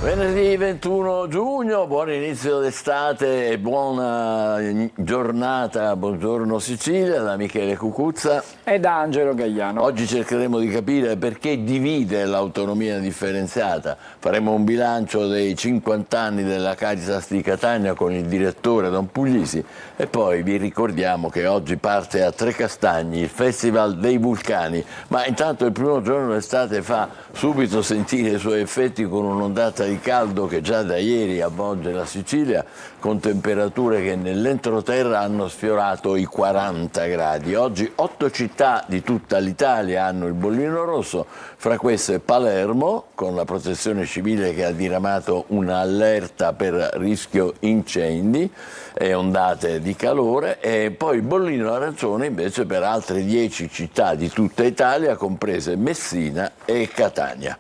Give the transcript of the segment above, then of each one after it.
Venerdì 21 giugno, buon inizio d'estate e buona giornata, buongiorno Sicilia, da Michele Cucuzza e da Angelo Gagliano. Oggi cercheremo di capire perché divide l'autonomia differenziata. Faremo un bilancio dei 50 anni della Caritas di Catania con il direttore Don Puglisi e poi vi ricordiamo che oggi parte a Trecastagni il Festival dei Vulcani, ma intanto il primo giorno d'estate fa subito sentire i suoi effetti con un'ondata di caldo che già da ieri avvolge la Sicilia, con temperature che nell'entroterra hanno sfiorato i 40 gradi. Oggi 8 città di tutta l'Italia hanno il bollino rosso, fra queste Palermo, con la protezione civile che ha diramato un'allerta per rischio incendi e ondate di calore, e poi bollino arancione invece per altre 10 città di tutta Italia, comprese Messina e Catania.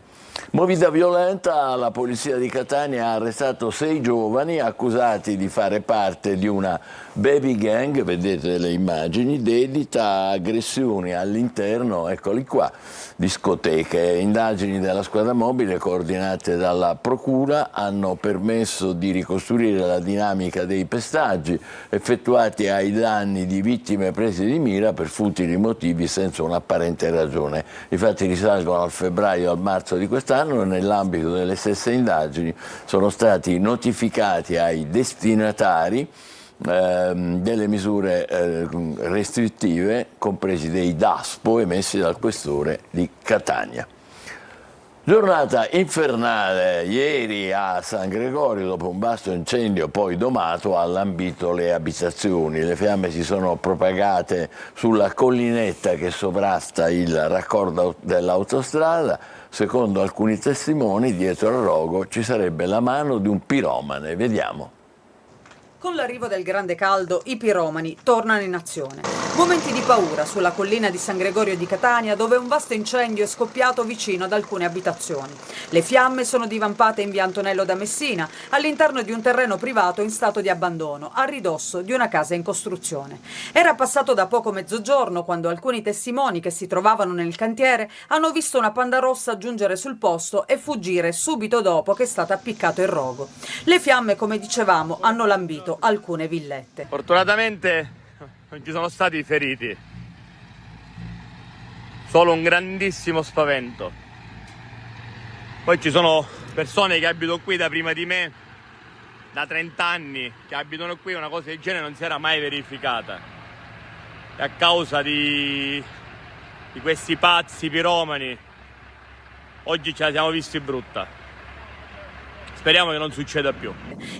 Movida violenta, la polizia di Catania ha arrestato 6 giovani accusati di fare parte di una baby gang, vedete le immagini, dedita a aggressioni all'interno, eccoli qua, discoteche. Indagini della squadra mobile coordinate dalla procura hanno permesso di ricostruire la dinamica dei pestaggi effettuati ai danni di vittime prese di mira per futili motivi senza un'apparente ragione. I fatti risalgono al febbraio e al marzo di quest'anno e nell'ambito delle stesse indagini sono stati notificati ai destinatari delle misure restrittive, compresi dei DASPO emessi dal questore di Catania. Giornata infernale ieri a San Gregorio, dopo un vasto incendio poi domato ha lambito le abitazioni. Le fiamme si sono propagate sulla collinetta che sovrasta il raccordo dell'autostrada. Secondo alcuni testimoni, dietro al rogo ci sarebbe la mano di un piromane. Vediamo. Con l'arrivo del grande caldo, i piromani tornano in azione. Momenti di paura sulla collina di San Gregorio di Catania, dove un vasto incendio è scoppiato vicino ad alcune abitazioni. Le fiamme sono divampate in via Antonello da Messina, all'interno di un terreno privato in stato di abbandono, a ridosso di una casa in costruzione. Era passato da poco mezzogiorno quando alcuni testimoni che si trovavano nel cantiere hanno visto una panda rossa giungere sul posto e fuggire subito dopo che è stato appiccato il rogo. Le fiamme, come dicevamo, hanno lambito alcune villette. Fortunatamente non ci sono stati feriti, solo un grandissimo spavento. Poi ci sono persone che abitano qui da prima di me, da 30 anni, che abitano qui, una cosa del genere non si era mai verificata. E a causa di questi pazzi piromani, oggi ce la siamo visti brutta. Speriamo che non succeda più.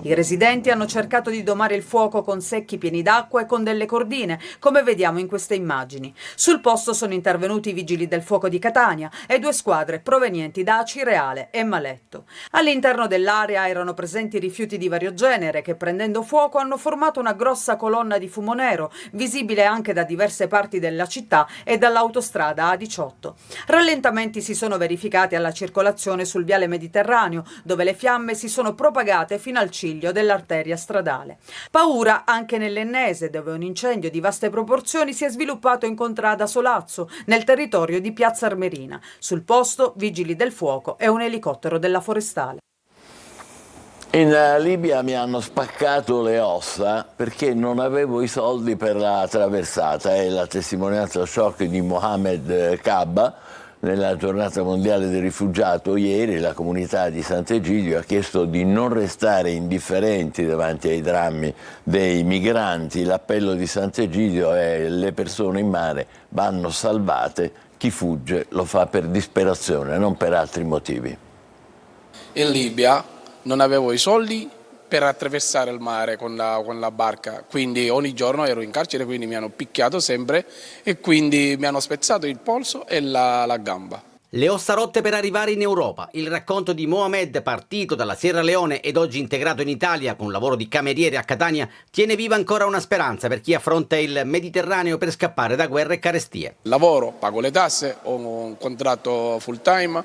I residenti hanno cercato di domare il fuoco con secchi pieni d'acqua e con delle cordine, come vediamo in queste immagini. Sul posto sono intervenuti i vigili del fuoco di Catania e 2 squadre provenienti da Acireale e Maletto. All'interno dell'area erano presenti rifiuti di vario genere che, prendendo fuoco, hanno formato una grossa colonna di fumo nero, visibile anche da diverse parti della città e dall'autostrada A18. Rallentamenti si sono verificati alla circolazione sul viale Mediterraneo, dove le fiamme si sono propagate fino al ciglio dell'arteria stradale. Paura anche nell'Ennese, dove un incendio di vaste proporzioni si è sviluppato in contrada Solazzo, nel territorio di Piazza Armerina. Sul posto, vigili del fuoco e un elicottero della Forestale. In Libia mi hanno spaccato le ossa perché non avevo i soldi per la traversata. È la testimonianza shock di Mohamed Kabba. Nella giornata mondiale del rifugiato ieri la comunità di Sant'Egidio ha chiesto di non restare indifferenti davanti ai drammi dei migranti. L'appello di Sant'Egidio è: le persone in mare vanno salvate, chi fugge lo fa per disperazione, non per altri motivi. In Libia non avevo i soldi per attraversare il mare con la barca, quindi ogni giorno ero in carcere, quindi mi hanno picchiato sempre e quindi mi hanno spezzato il polso e la gamba. Le ossa rotte per arrivare in Europa. Il racconto di Mohamed, partito dalla Sierra Leone ed oggi integrato in Italia con lavoro di cameriere a Catania, tiene viva ancora una speranza per chi affronta il Mediterraneo per scappare da guerre e carestie. Lavoro, pago le tasse, ho un contratto full time.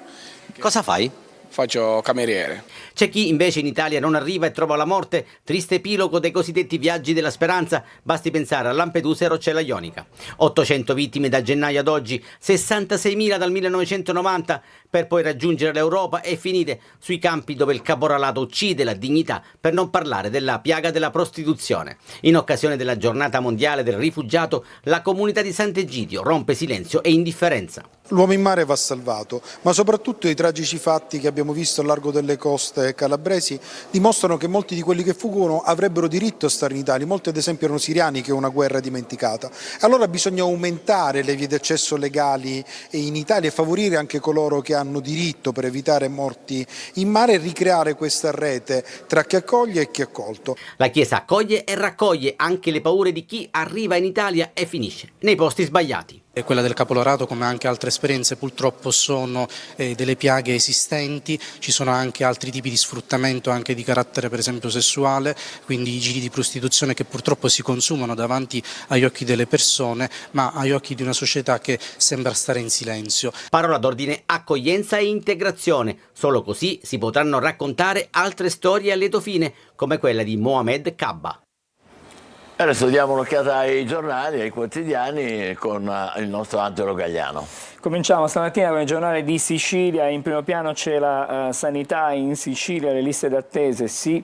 Cosa fai? faccio cameriere. C'è chi invece in Italia non arriva e trova la morte, triste epilogo dei cosiddetti viaggi della speranza, basti pensare a Lampedusa e Roccella Ionica. 800 vittime da gennaio ad oggi, 66.000 dal 1990, per poi raggiungere l'Europa e finire sui campi dove il caporalato uccide la dignità, per non parlare della piaga della prostituzione. In occasione della giornata mondiale del rifugiato, la comunità di Sant'Egidio rompe silenzio e indifferenza. L'uomo in mare va salvato, ma soprattutto i tragici fatti che abbiamo visto al largo delle coste calabresi dimostrano che molti di quelli che fuggono avrebbero diritto a stare in Italia. Molti ad esempio erano siriani, che è una guerra dimenticata. Allora bisogna aumentare le vie d'accesso legali in Italia e favorire anche coloro che hanno diritto per evitare morti in mare e ricreare questa rete tra chi accoglie e chi è accolto. La Chiesa accoglie e raccoglie anche le paure di chi arriva in Italia e finisce nei posti sbagliati. E quella del caporalato, come anche altre esperienze, purtroppo sono delle piaghe esistenti. Ci sono anche altri tipi di sfruttamento, anche di carattere per esempio sessuale, quindi i giri di prostituzione che purtroppo si consumano davanti agli occhi delle persone, ma agli occhi di una società che sembra stare in silenzio. Parola d'ordine: accoglienza e integrazione. Solo così si potranno raccontare altre storie a lieto fine, come quella di Mohamed Kabba. Adesso diamo un'occhiata ai giornali, ai quotidiani con il nostro Angelo Gagliano. Cominciamo stamattina con il giornale di Sicilia. In primo piano c'è la sanità in Sicilia, le liste d'attesa sì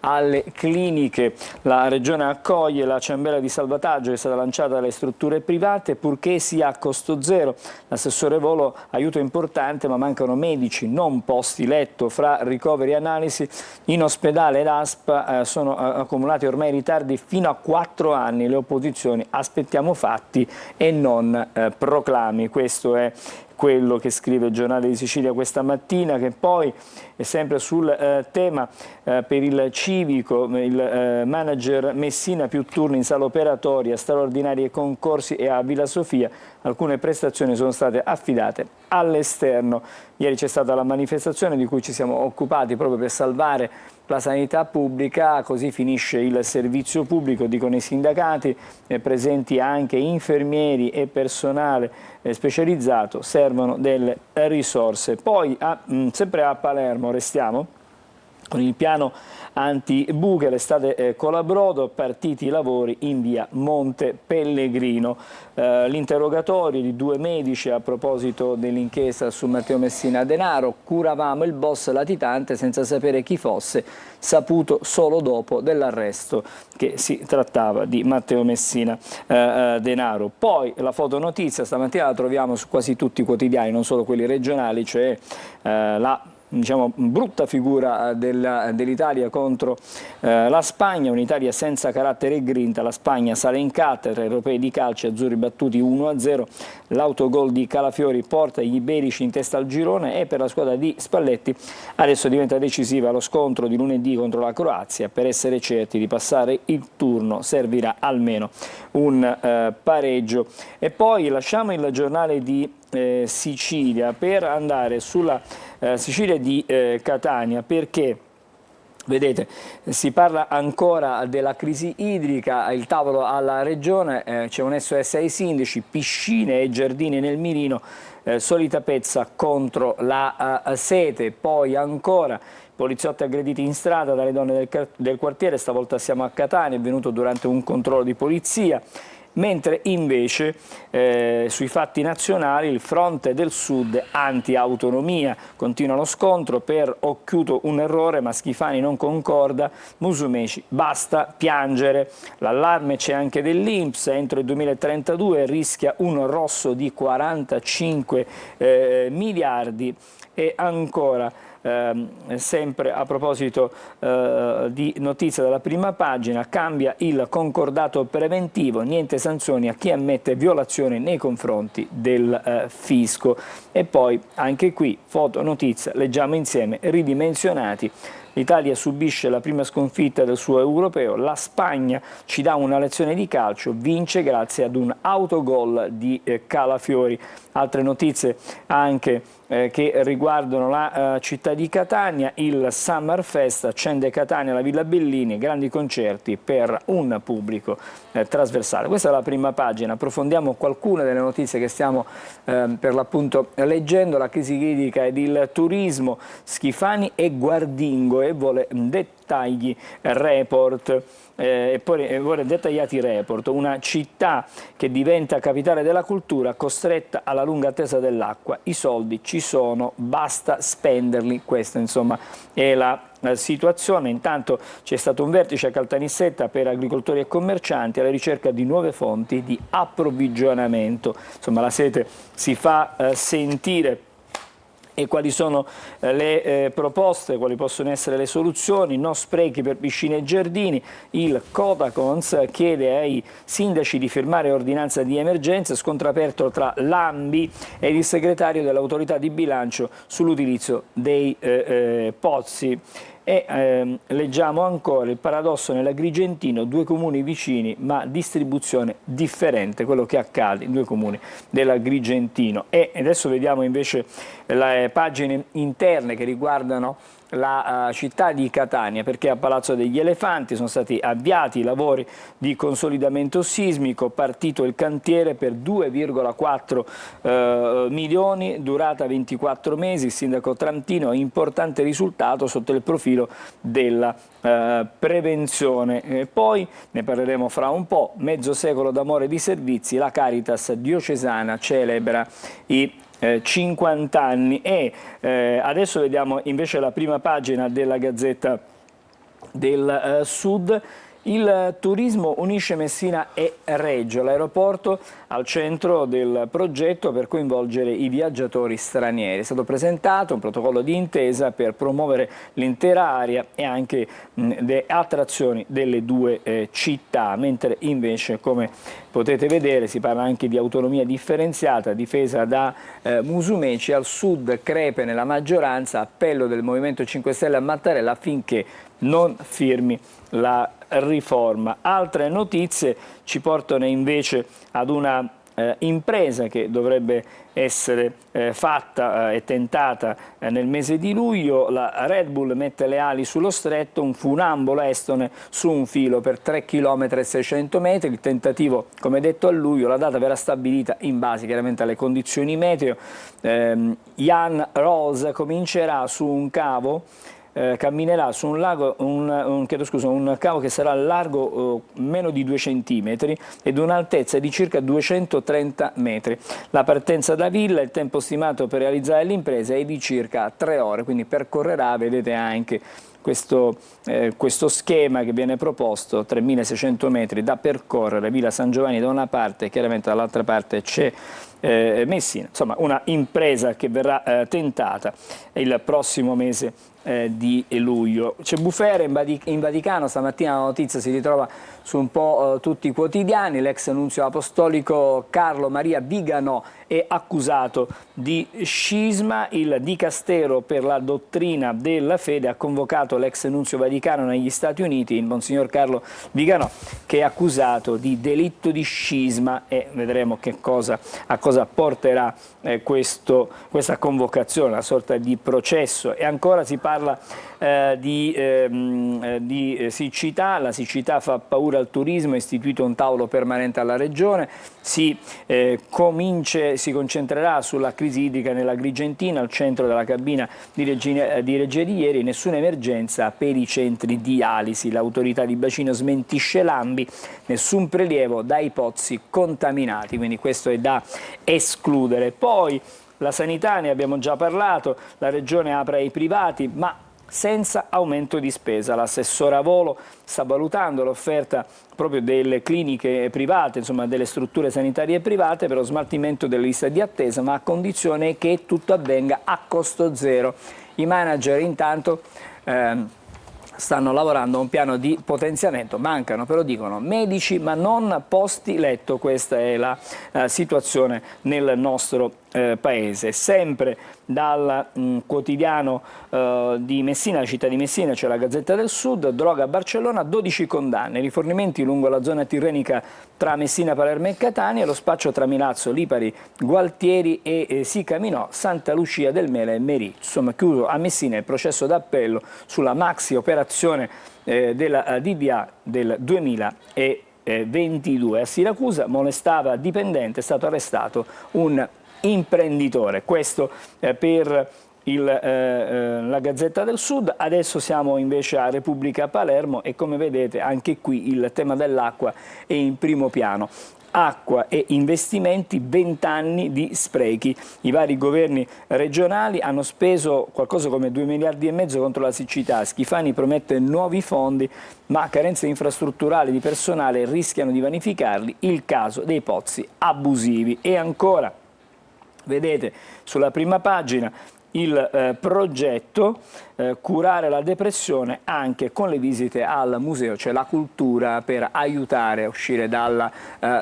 alle cliniche. La regione accoglie la ciambella di salvataggio che è stata lanciata dalle strutture private purché sia a costo zero. L'assessore Volo: aiuto importante ma mancano medici, non posti letto. Fra ricoveri e analisi in ospedale ed ASP sono accumulati ormai ritardi fino a 4 anni. Le opposizioni: aspettiamo fatti e non proclami. Questo è quello che scrive il giornale di Sicilia questa mattina, che poi è sempre sul tema per il civico. Il manager Messina: più turni in sala operatoria, straordinari e concorsi, e a Villa Sofia alcune prestazioni sono state affidate all'esterno. Ieri c'è stata la manifestazione di cui ci siamo occupati proprio per salvare la sanità pubblica. Così finisce il servizio pubblico, dicono i sindacati, presenti anche infermieri e personale specializzato, servono delle risorse. Poi sempre a Palermo restiamo con il piano antibuche, l'estate Colabrodo, partiti i lavori in via Monte Pellegrino. L'interrogatorio di 2 medici a proposito dell'inchiesta su Matteo Messina Denaro: curavamo il boss latitante senza sapere chi fosse, saputo solo dopo dell'arresto che si trattava di Matteo Messina Denaro. Poi la fotonotizia stamattina la troviamo su quasi tutti i quotidiani, non solo quelli regionali, cioè la brutta figura dell'Italia contro la Spagna, un'Italia senza carattere e grinta. La Spagna sale in cattedra, europei di calcio, azzurri battuti 1-0, l'autogol di Calafiori porta gli iberici in testa al girone, e per la squadra di Spalletti adesso diventa decisiva lo scontro di lunedì contro la Croazia. Per essere certi di passare il turno servirà almeno un pareggio. E poi lasciamo il giornale di Sicilia per andare sulla Sicilia di Catania, perché vedete si parla ancora della crisi idrica. Il tavolo alla regione, c'è un SOS ai sindaci: piscine e giardini nel mirino, solita pezza contro la sete. Poi ancora poliziotti aggrediti in strada dalle donne del quartiere, stavolta siamo a Catania, è avvenuto durante un controllo di polizia. Mentre invece sui fatti nazionali il fronte del sud anti-autonomia, continua lo scontro per Occhiuto, un errore ma Schifani non concorda, Musumeci basta piangere. L'allarme c'è anche dell'Inps: entro il 2032 rischia un rosso di 45 miliardi. E ancora sempre a proposito di notizia dalla prima pagina: cambia il concordato preventivo, niente sanzioni a chi ammette violazioni nei confronti del fisco. E poi anche qui foto notizia, leggiamo insieme: ridimensionati l'Italia subisce la prima sconfitta del suo europeo, la Spagna ci dà una lezione di calcio, vince grazie ad un autogol di Calafiori. Altre notizie anche che riguardano la città di Catania, il Summer Fest accende Catania alla Villa Bellini, grandi concerti per un pubblico trasversale. Questa è la prima pagina, approfondiamo qualcune delle notizie che stiamo per l'appunto leggendo. La crisi idrica ed il turismo, Schifani e Guardingo, e vuole dettagli report. E poi vorrei dettagliati report, una città che diventa capitale della cultura costretta alla lunga attesa dell'acqua, i soldi ci sono, basta spenderli, questa insomma è la situazione. Intanto c'è stato un vertice a Caltanissetta per agricoltori e commercianti alla ricerca di nuove fonti di approvvigionamento, insomma la sete si fa sentire. E quali sono le proposte, quali possono essere le soluzioni? No sprechi per piscine e giardini. Il Codacons chiede ai sindaci di firmare ordinanza di emergenza, scontro aperto tra l'ANBI e il segretario dell'autorità di bilancio sull'utilizzo dei pozzi. E leggiamo ancora il paradosso nell'Agrigentino, 2 comuni vicini ma distribuzione differente, quello che accade in 2 comuni dell'Agrigentino. E adesso vediamo invece le pagine interne che riguardano la città di Catania, perché a Palazzo degli Elefanti sono stati avviati i lavori di consolidamento sismico, partito il cantiere per 2,4 milioni, durata 24 mesi, il sindaco Trantino, importante risultato sotto il profilo della prevenzione. Poi ne parleremo fra un po', mezzo secolo d'amore e di servizi, la Caritas diocesana celebra i 50 anni e adesso vediamo invece la prima pagina della Gazzetta del Sud. Il turismo unisce Messina e Reggio, l'aeroporto al centro del progetto per coinvolgere i viaggiatori stranieri. È stato presentato un protocollo di intesa per promuovere l'intera area e anche le attrazioni delle 2 città, mentre invece, come potete vedere, si parla anche di autonomia differenziata difesa da Musumeci. Al sud crepe nella maggioranza, appello del Movimento 5 Stelle a Mattarella affinché non firmi la riforma. Altre notizie ci portano invece ad una impresa che dovrebbe essere fatta e tentata nel mese di luglio. La Red Bull mette le ali sullo stretto, un funambolo estone su un filo per 3 km e 600 metri. Il tentativo, come detto, a luglio, la data verrà stabilita in base chiaramente alle condizioni meteo. Jan Rose comincerà su un cavo, camminerà su un lago, un cavo che sarà largo meno di 2 centimetri ed un'altezza di circa 230 metri. La partenza da Villa, il tempo stimato per realizzare l'impresa è di circa 3 ore, quindi percorrerà, vedete anche questo schema che viene proposto, 3.600 metri da percorrere, Villa San Giovanni da una parte, chiaramente dall'altra parte c'è Messina, insomma una impresa che verrà tentata il prossimo mese di luglio. C'è bufera in Vaticano, stamattina la notizia si ritrova su un po' tutti i quotidiani, l'ex nunzio apostolico Carlo Maria Viganò è accusato di scisma, il Dicastero per la dottrina della fede ha convocato l'ex nunzio vaticano negli Stati Uniti, il Monsignor Carlo Viganò, che è accusato di delitto di scisma e vedremo a cosa porterà questa convocazione, una sorta di processo. E ancora si parla di siccità, la siccità fa paura al turismo, è istituito un tavolo permanente alla Regione, si concentrerà sulla crisi idrica nell'Agrigentina, al centro della cabina di regia di ieri, nessuna emergenza per i centri dialisi, l'autorità di bacino smentisce l'ANBI, nessun prelievo dai pozzi contaminati, quindi questo è da escludere. Poi la sanità, ne abbiamo già parlato, la Regione apre ai privati, ma senza aumento di spesa. L'assessore Volo sta valutando l'offerta proprio delle cliniche private, insomma delle strutture sanitarie private per lo smaltimento delle liste di attesa, ma a condizione che tutto avvenga a costo zero. I manager intanto stanno lavorando a un piano di potenziamento, mancano però, dicono, medici ma non posti letto, questa è la situazione nel nostro paese. Sempre dal quotidiano di Messina, città di Messina, c'è la Gazzetta del Sud, droga a Barcellona, 12 condanne, rifornimenti lungo la zona tirrenica tra Messina, Palermo e Catania, lo spaccio tra Milazzo, Lipari, Gualtieri e Sicaminò, Santa Lucia del Mela e Merì. Insomma, chiuso a Messina il processo d'appello sulla maxi operazione della DDA del 2022. A Siracusa molestava dipendente, è stato arrestato un imprenditore. Questo per la Gazzetta del Sud. Adesso siamo invece a Repubblica Palermo e come vedete anche qui il tema dell'acqua è in primo piano. Acqua e investimenti, 20 anni di sprechi. I vari governi regionali hanno speso qualcosa come 2,5 miliardi contro la siccità. Schifani promette nuovi fondi, ma carenze infrastrutturali di personale rischiano di vanificarli. Il caso dei pozzi abusivi. E ancora, vedete sulla prima pagina il progetto curare la depressione anche con le visite al museo, cioè la cultura per aiutare a uscire dalla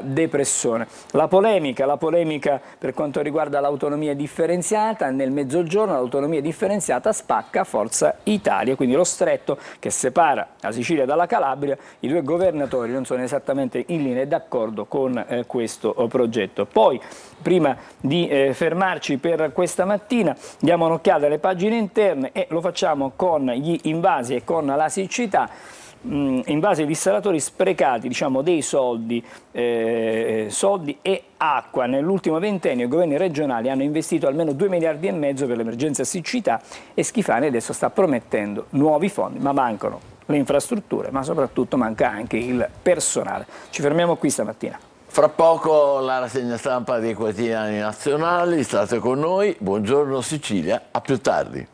depressione. La polemica per quanto riguarda l'autonomia differenziata, nel mezzogiorno l'autonomia differenziata spacca Forza Italia, quindi lo stretto che separa la Sicilia dalla Calabria, i due governatori non sono esattamente in linea e d'accordo con questo progetto. Poi, prima di fermarci per questa mattina, diamo un'occhiata alle pagine interne e lo facciamo con gli invasi e con la siccità. Invasi e dissalatori sprecati, diciamo, dei soldi e acqua. Nell'ultimo ventennio i governi regionali hanno investito almeno 2,5 miliardi per l'emergenza siccità e Schifani adesso sta promettendo nuovi fondi, ma mancano le infrastrutture, ma soprattutto manca anche il personale. Ci fermiamo qui stamattina. Fra poco la rassegna stampa dei quotidiani nazionali, state con noi, buongiorno Sicilia, a più tardi.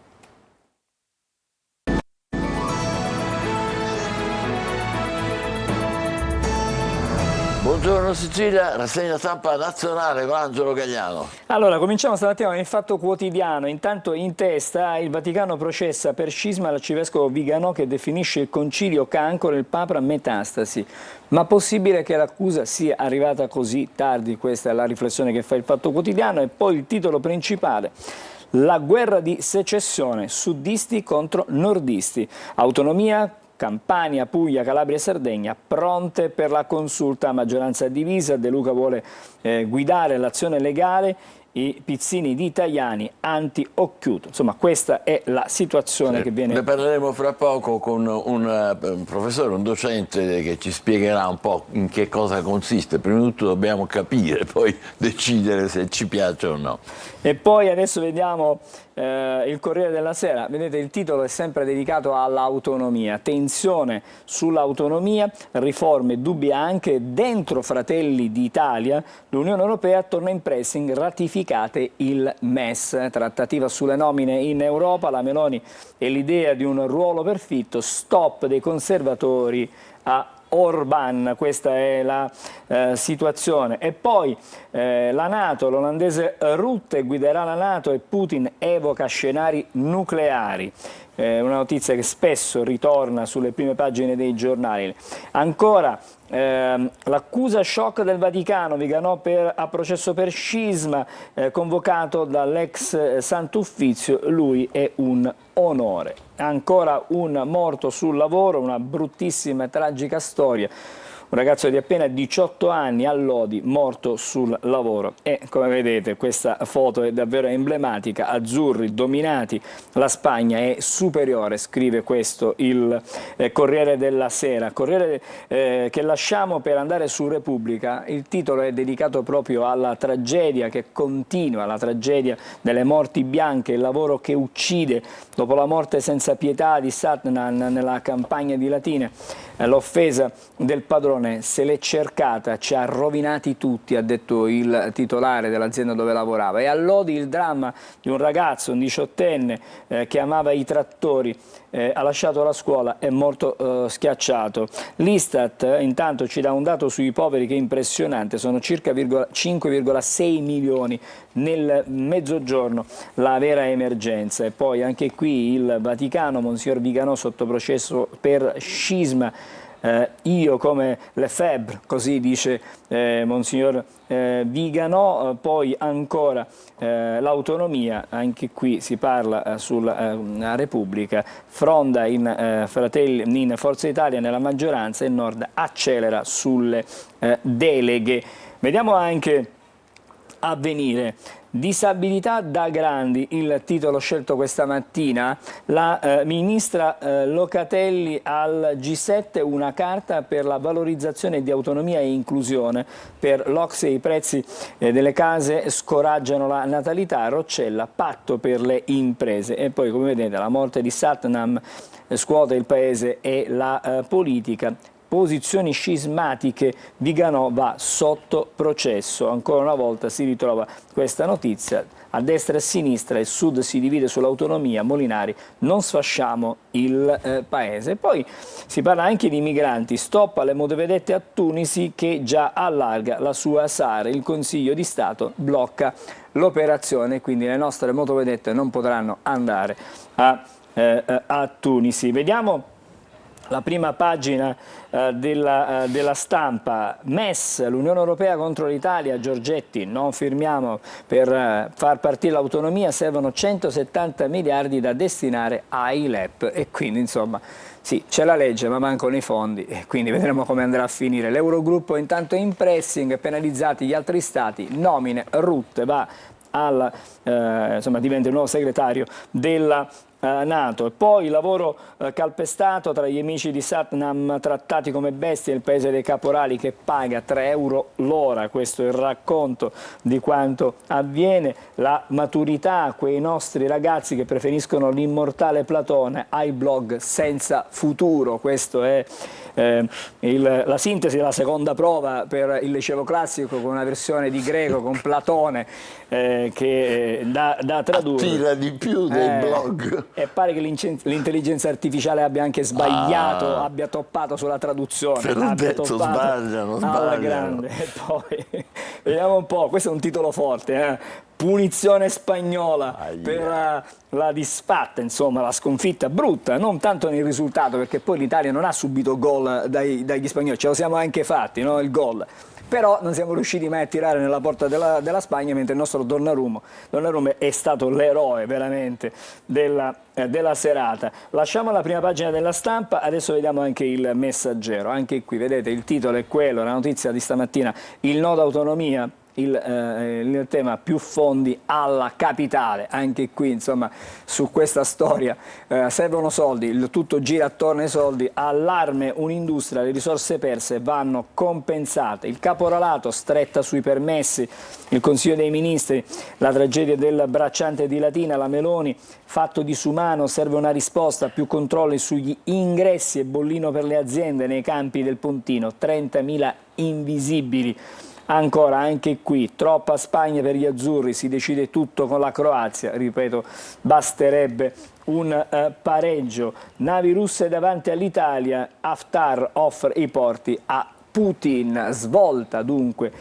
Buongiorno Sicilia, rassegna stampa nazionale con Angelo Gagliano. Allora, cominciamo stamattina con il Fatto Quotidiano. Intanto in testa il Vaticano processa per scisma l'arcivescovo Viganò che definisce il concilio cancro e il Papa metastasi. Ma possibile che l'accusa sia arrivata così tardi? Questa è la riflessione che fa il Fatto Quotidiano. E poi il titolo principale: la guerra di secessione, suddisti contro nordisti, autonomia, Campania, Puglia, Calabria e Sardegna pronte per la consulta a maggioranza divisa. De Luca vuole guidare l'azione legale, i pizzini di Tajani anti-occhiuto. Insomma, questa è la situazione che viene... Ne parleremo fra poco con un professore, un docente che ci spiegherà un po' in che cosa consiste. Prima di tutto dobbiamo capire, poi decidere se ci piace o no. E poi adesso vediamo il Corriere della Sera. Vedete, il titolo è sempre dedicato all'autonomia. Tensione sull'autonomia, riforme, dubbi anche dentro Fratelli d'Italia. L'Unione Europea torna in pressing, ratificate il MES. Trattativa sulle nomine in Europa, la Meloni e l'idea di un ruolo perfitto, stop dei conservatori a Orban, questa è la situazione. E poi la NATO, l'olandese Rutte guiderà la NATO e Putin evoca scenari nucleari. Una notizia che spesso ritorna sulle prime pagine dei giornali. Ancora l'accusa shock del Vaticano, Viganò a processo per scisma, convocato dall'ex Sant'Uffizio, lui è un onore. Ancora un morto sul lavoro, una bruttissima e tragica storia. Un ragazzo di appena 18 anni a Lodi, morto sul lavoro. E come vedete questa foto è davvero emblematica, azzurri dominati, la Spagna è superiore, scrive questo il Corriere della Sera. Corriere che lasciamo per andare su Repubblica. Il titolo è dedicato proprio alla tragedia che continua, la tragedia delle morti bianche, il lavoro che uccide. Dopo la morte senza pietà di Satnan nella campagna di Latine, l'offesa del padrone se l'è cercata, ci ha rovinati tutti, ha detto il titolare dell'azienda dove lavorava. E a Lodi il dramma di un ragazzo, un 18enne, che amava i trattori, ha lasciato la scuola, è morto schiacciato. L'Istat intanto ci dà un dato sui poveri che è impressionante, sono circa 5,6 milioni nel mezzogiorno, la vera emergenza. E poi anche qui il Vaticano, Monsignor Viganò sotto processo per scisma, io come Lefebvre, così dice Monsignor Viganò. Poi ancora l'autonomia, anche qui si parla sulla Repubblica, Fronda in Forza Italia nella maggioranza e Nord accelera sulle deleghe. Vediamo anche Avvenire. Disabilità da grandi, il titolo scelto questa mattina. La ministra Locatelli al G7, una carta per la valorizzazione di autonomia e inclusione. Per l'Ocse i prezzi delle case scoraggiano la natalità, Roccella, patto per le imprese. E poi, come vedete, la morte di Satnam scuote il paese e la politica. Posizioni scismatiche, Viganò va sotto processo. Ancora una volta si ritrova questa notizia, a destra e a sinistra il Sud si divide sull'autonomia, Molinari, non sfasciamo il paese. Poi si parla anche di migranti, stop alle motovedette a Tunisi che già allarga la sua SAR, il Consiglio di Stato blocca l'operazione, quindi le nostre motovedette non potranno andare a Tunisi. Vediamo la prima pagina della Stampa. MES, l'Unione Europea contro l'Italia, Giorgetti, non firmiamo per far partire l'autonomia, servono 170 miliardi da destinare ai LEP e quindi insomma sì, c'è la legge ma mancano i fondi e quindi vedremo come andrà a finire. L'Eurogruppo intanto è in pressing, penalizzati gli altri stati, nomine, Rutte va insomma diventa il nuovo segretario della NATO. E poi lavoro calpestato tra gli amici di Satnam, trattati come bestie, il paese dei caporali che paga 3 euro l'ora. Questo è il racconto di quanto avviene. La maturità, quei nostri ragazzi che preferiscono l'immortale Platone ai blog senza futuro. Questo è la sintesi della seconda prova per il liceo classico, con una versione di greco con Platone che da tradurre. Attira di più dei blog. E pare che l'intelligenza artificiale abbia anche sbagliato, abbia toppato sulla traduzione. Per un detto sbagliano. Alla grande. E poi vediamo un po', questo è un titolo forte, punizione spagnola per la disfatta, insomma la sconfitta brutta, non tanto nel risultato, perché poi l'Italia non ha subito gol dagli spagnoli, ce lo siamo anche fatti, no? Il gol. Però non siamo riusciti mai a tirare nella porta della Spagna, mentre il nostro Donnarumma è stato l'eroe veramente della serata. Lasciamo la prima pagina della Stampa, adesso vediamo anche il Messaggero. Anche qui vedete il titolo è quello, la notizia di stamattina, il nodo autonomia. Il tema più fondi alla capitale, anche qui insomma su questa storia servono soldi, il tutto gira attorno ai soldi, allarme un'industria, le risorse perse vanno compensate, il caporalato stretta sui permessi, il Consiglio dei Ministri, la tragedia del bracciante di Latina, la Meloni, fatto disumano, serve una risposta, più controlli sugli ingressi e bollino per le aziende nei campi del Pontino, 30.000 invisibili. Ancora, anche qui, troppa Spagna per gli azzurri, si decide tutto con la Croazia, ripeto, basterebbe un pareggio. Navi russe davanti all'Italia, Haftar offre i porti a Putin, svolta dunque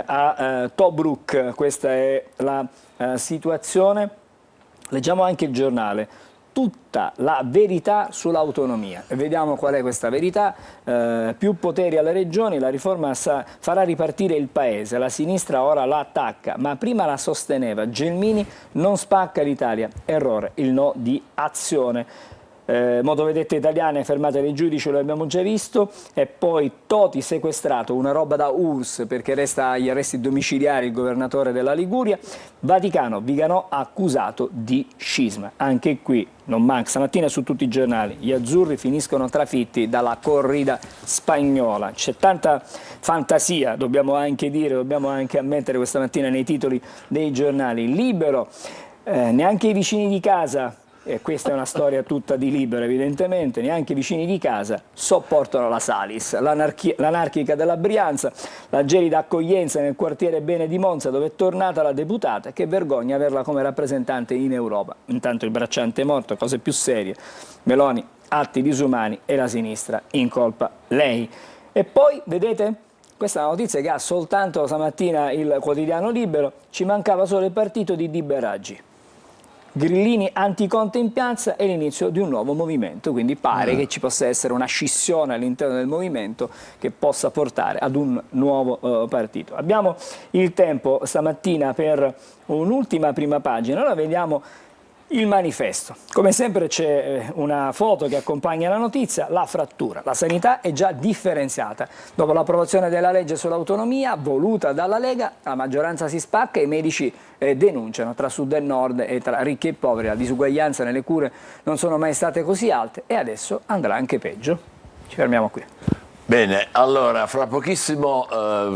a Tobruk, questa è la situazione. Leggiamo anche il giornale. Tutta la verità sull'autonomia. Vediamo qual è questa verità. Più poteri alle regioni, la riforma farà ripartire il paese. La sinistra ora la attacca, ma prima la sosteneva. Gelmini non spacca l'Italia. Errore, il no di Azione. Motovedette italiane fermate dai giudici, lo abbiamo già visto, e poi Toti sequestrato, una roba da URSS perché resta agli arresti domiciliari il governatore della Liguria. Vaticano, Viganò accusato di scisma. Anche qui non manca, stamattina su tutti i giornali, gli azzurri finiscono trafitti dalla corrida spagnola. C'è tanta fantasia, dobbiamo anche dire, dobbiamo anche ammettere questa mattina nei titoli dei giornali. Libero, neanche i vicini di casa, e questa è una storia tutta di Libero evidentemente, neanche i vicini di casa sopportano la Salis, l'anarchica della Brianza, la gelida accoglienza nel quartiere Bene di Monza dove è tornata la deputata, che vergogna averla come rappresentante in Europa. Intanto il bracciante è morto, cose più serie, Meloni, atti disumani e la sinistra incolpa lei. E poi, vedete, questa è una notizia che ha soltanto stamattina il quotidiano Libero, ci mancava solo il partito di Di Beraggi. grillini anticonte in piazza e l'inizio di un nuovo movimento, quindi pare che ci possa essere una scissione all'interno del movimento che possa portare ad un nuovo partito. Abbiamo il tempo stamattina per un'ultima prima pagina, allora vediamo il manifesto. Come sempre c'è una foto che accompagna la notizia, la frattura. La sanità è già differenziata. Dopo l'approvazione della legge sull'autonomia voluta dalla Lega, la maggioranza si spacca e i medici denunciano tra sud e nord e tra ricchi e poveri. La disuguaglianza nelle cure non sono mai state così alte e adesso andrà anche peggio. Ci fermiamo qui. Bene, allora fra pochissimo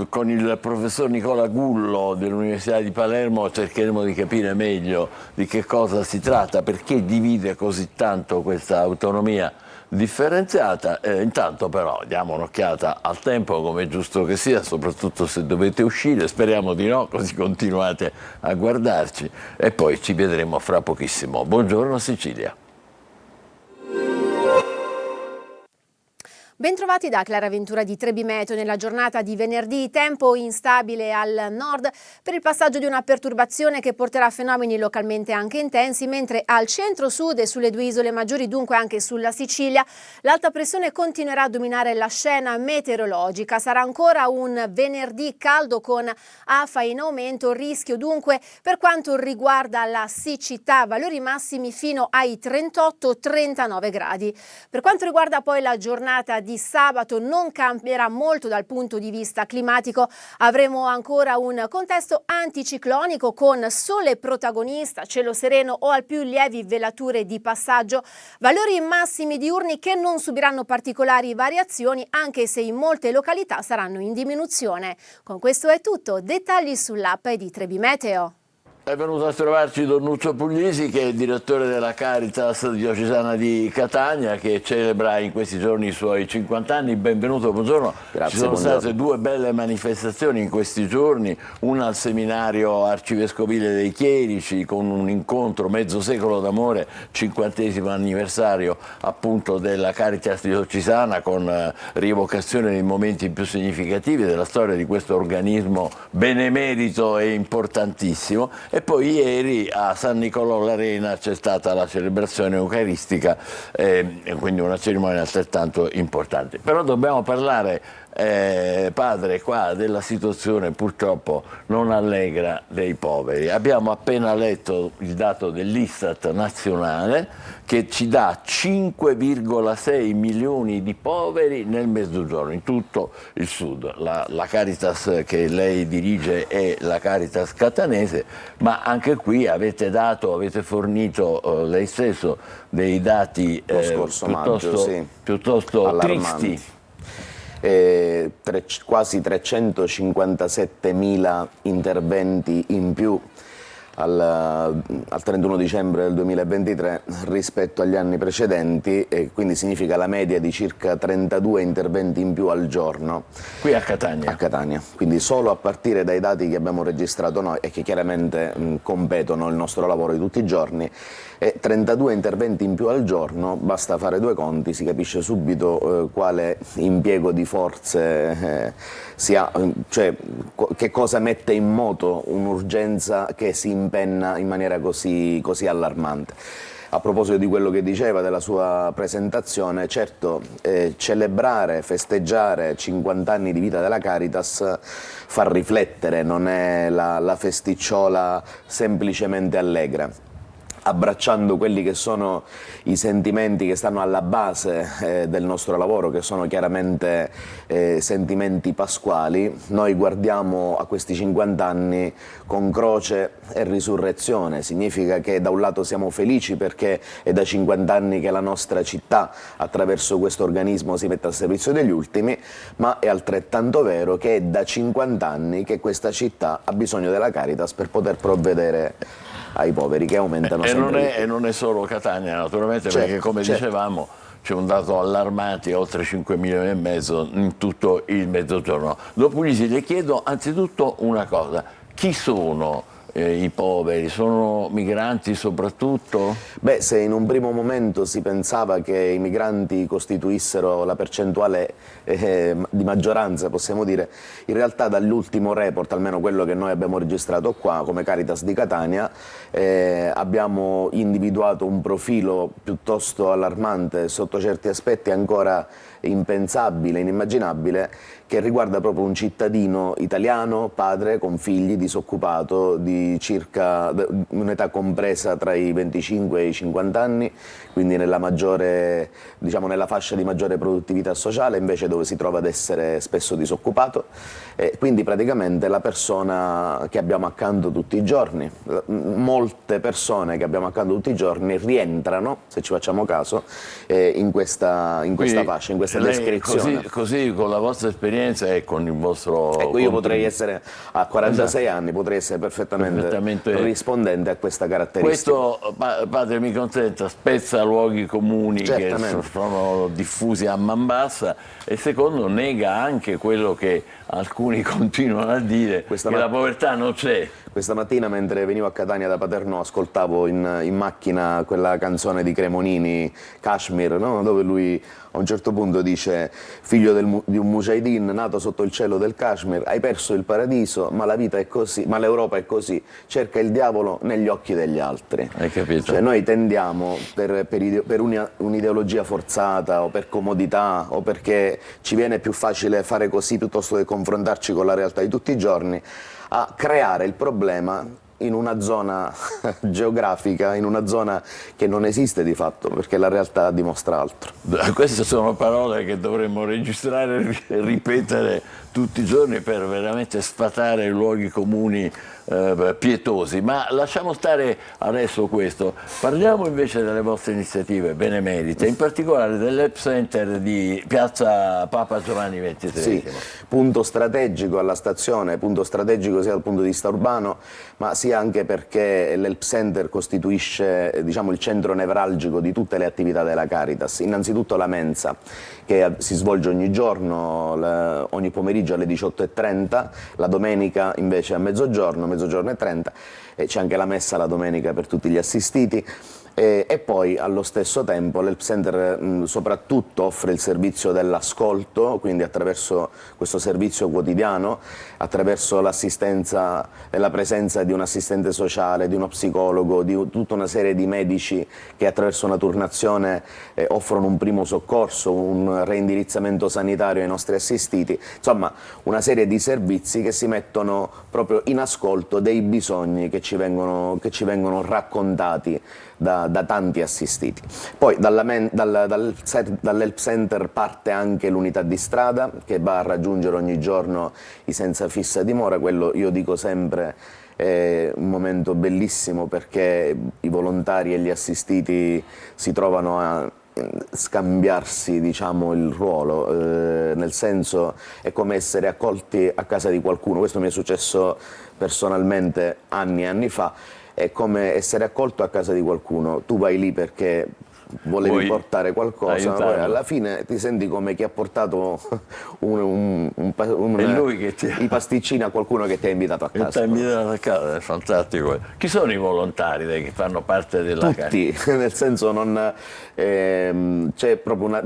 con il professor Nicola Gullo dell'Università di Palermo cercheremo di capire meglio di che cosa si tratta, perché divide così tanto questa autonomia differenziata. Intanto però diamo un'occhiata al tempo, come è giusto che sia, soprattutto se dovete uscire, speriamo di no, così continuate a guardarci e poi ci vedremo fra pochissimo. Buongiorno Sicilia. Bentrovati da Clara Ventura di Trebi Meteo nella giornata di venerdì, tempo instabile al nord per il passaggio di una perturbazione che porterà fenomeni localmente anche intensi, mentre al centro-sud e sulle due isole maggiori, dunque anche sulla Sicilia, l'alta pressione continuerà a dominare la scena meteorologica. Sarà ancora un venerdì caldo con afa in aumento, rischio dunque per quanto riguarda la siccità, valori massimi fino ai 38-39 gradi. Per quanto riguarda poi la giornata di sabato non cambierà molto dal punto di vista climatico, avremo ancora un contesto anticiclonico con sole protagonista, cielo sereno o al più lievi velature di passaggio, valori massimi diurni che non subiranno particolari variazioni anche se in molte località saranno in diminuzione. Con questo è tutto, dettagli sull'app di Trebi Meteo. È venuto a trovarci Don Nuccio Puglisi, che è direttore della Caritas diocesana di Catania, che celebra in questi giorni i suoi 50 anni. Benvenuto, buongiorno. Grazie, ci sono buongiorno. state due belle manifestazioni in questi giorni, una al seminario arcivescovile dei Chierici con un incontro mezzo secolo d'amore, 50° anniversario appunto della Caritas diocesana, con rievocazione dei momenti più significativi della storia di questo organismo benemerito e importantissimo. E poi ieri a San Nicolò l'Arena c'è stata la celebrazione eucaristica, quindi una cerimonia altrettanto importante. Però dobbiamo parlare, padre, qua della situazione purtroppo non allegra dei poveri. Abbiamo appena letto il dato dell'Istat nazionale che ci dà 5,6 milioni di poveri nel Mezzogiorno, in tutto il Sud. La Caritas che lei dirige è la Caritas catanese, ma anche qui avete fornito lei stesso dei dati piuttosto tristi. Quasi 357.000 interventi in più al 31 dicembre del 2023 rispetto agli anni precedenti, e quindi significa la media di circa 32 interventi in più al giorno. Qui a Catania? A Catania, quindi solo a partire dai dati che abbiamo registrato noi e che chiaramente competono il nostro lavoro di tutti i giorni, 32 interventi in più al giorno, basta fare due conti, si capisce subito quale impiego di forze cioè che cosa mette in moto un'urgenza che si impenna in maniera così allarmante. A proposito di quello che diceva della sua presentazione, certo celebrare, festeggiare 50 anni di vita della Caritas fa riflettere, non è la festicciola semplicemente allegra. Abbracciando quelli che sono i sentimenti che stanno alla base del nostro lavoro, che sono chiaramente sentimenti pasquali, noi guardiamo a questi 50 anni con croce e risurrezione. Significa che da un lato siamo felici perché è da 50 anni che la nostra città attraverso questo organismo si mette al servizio degli ultimi, ma è altrettanto vero che è da 50 anni che questa città ha bisogno della Caritas per poter provvedere ai poveri, che aumentano sempre. E non è solo Catania, naturalmente, perché come dicevamo c'è un dato allarmante, oltre 5 milioni e mezzo in tutto il Mezzogiorno. Don Puglisi, le chiedo anzitutto una cosa: chi sono i poveri? Sono migranti soprattutto? Beh, se in un primo momento si pensava che i migranti costituissero la percentuale di maggioranza, possiamo dire, in realtà dall'ultimo report, almeno quello che noi abbiamo registrato qua come Caritas di Catania, abbiamo individuato un profilo piuttosto allarmante, sotto certi aspetti ancora impensabile, inimmaginabile, che riguarda proprio un cittadino italiano, padre, con figli, disoccupato, di circa un'età compresa tra i 25 e i 50 anni, quindi nella maggiore, diciamo, nella fascia di maggiore produttività sociale, invece dove si trova ad essere spesso disoccupato. Quindi praticamente la persona che abbiamo accanto tutti i giorni, molte persone che abbiamo accanto tutti i giorni rientrano, se ci facciamo caso, in questa fascia, in questa descrizione. Così con la vostra esperienza e con il vostro... Ecco, io potrei essere, a 46 anni, potrei essere perfettamente rispondente a questa caratteristica. Questo, padre, mi consenta, spezza luoghi comuni che sono diffusi a man bassa, e secondo nega anche quello che alcuni continuano a dire, che la povertà non c'è. Questa mattina, mentre venivo a Catania da Paternò, ascoltavo in macchina quella canzone di Cremonini, Kashmir, no? Dove lui a un certo punto dice: figlio di un mujahideen nato sotto il cielo del Kashmir, hai perso il paradiso, ma la vita è così, ma l'Europa è così, cerca il diavolo negli occhi degli altri. Hai capito? Cioè, noi tendiamo per un'ideologia forzata o per comodità o perché ci viene più facile fare così piuttosto che confrontarci con la realtà di tutti i giorni, a creare il problema in una zona geografica, in una zona che non esiste di fatto, perché la realtà dimostra altro. Queste sono parole che dovremmo registrare e ripetere tutti i giorni per veramente sfatare i luoghi comuni pietosi. Ma lasciamo stare adesso questo, parliamo invece delle vostre iniziative benemerite, in particolare dell'Help Center di Piazza Papa Giovanni XXIII. Sì, punto strategico alla stazione, punto strategico sia dal punto di vista urbano, ma sia anche perché l'Help Center costituisce, diciamo, il centro nevralgico di tutte le attività della Caritas. Innanzitutto la mensa, che si svolge ogni giorno, ogni pomeriggio alle 18:30, la domenica invece a mezzogiorno e 30, e c'è anche la messa la domenica per tutti gli assistiti. E poi allo stesso tempo l'Help Center soprattutto offre il servizio dell'ascolto, quindi attraverso questo servizio quotidiano, attraverso l'assistenza e la presenza di un assistente sociale, di uno psicologo, di tutta una serie di medici che attraverso una turnazione offrono un primo soccorso, un reindirizzamento sanitario ai nostri assistiti, insomma una serie di servizi che si mettono proprio in ascolto dei bisogni che ci vengono raccontati da tanti assistiti. Poi dall'Help Center parte anche l'unità di strada che va a raggiungere ogni giorno i senza fissa dimora. Quello, io dico sempre, è un momento bellissimo perché i volontari e gli assistiti si trovano a scambiarsi, diciamo, il ruolo, nel senso è come essere accolti a casa di qualcuno. Questo mi è successo personalmente anni e anni fa. È come essere accolto a casa di qualcuno, tu vai lì perché volevi portare qualcosa, ma poi alla fine ti senti come chi ha portato i pasticcini a qualcuno che ti ha invitato a casa. Ti ha invitato a casa, è fantastico. Chi sono i volontari che fanno parte della Tutti, nel senso c'è proprio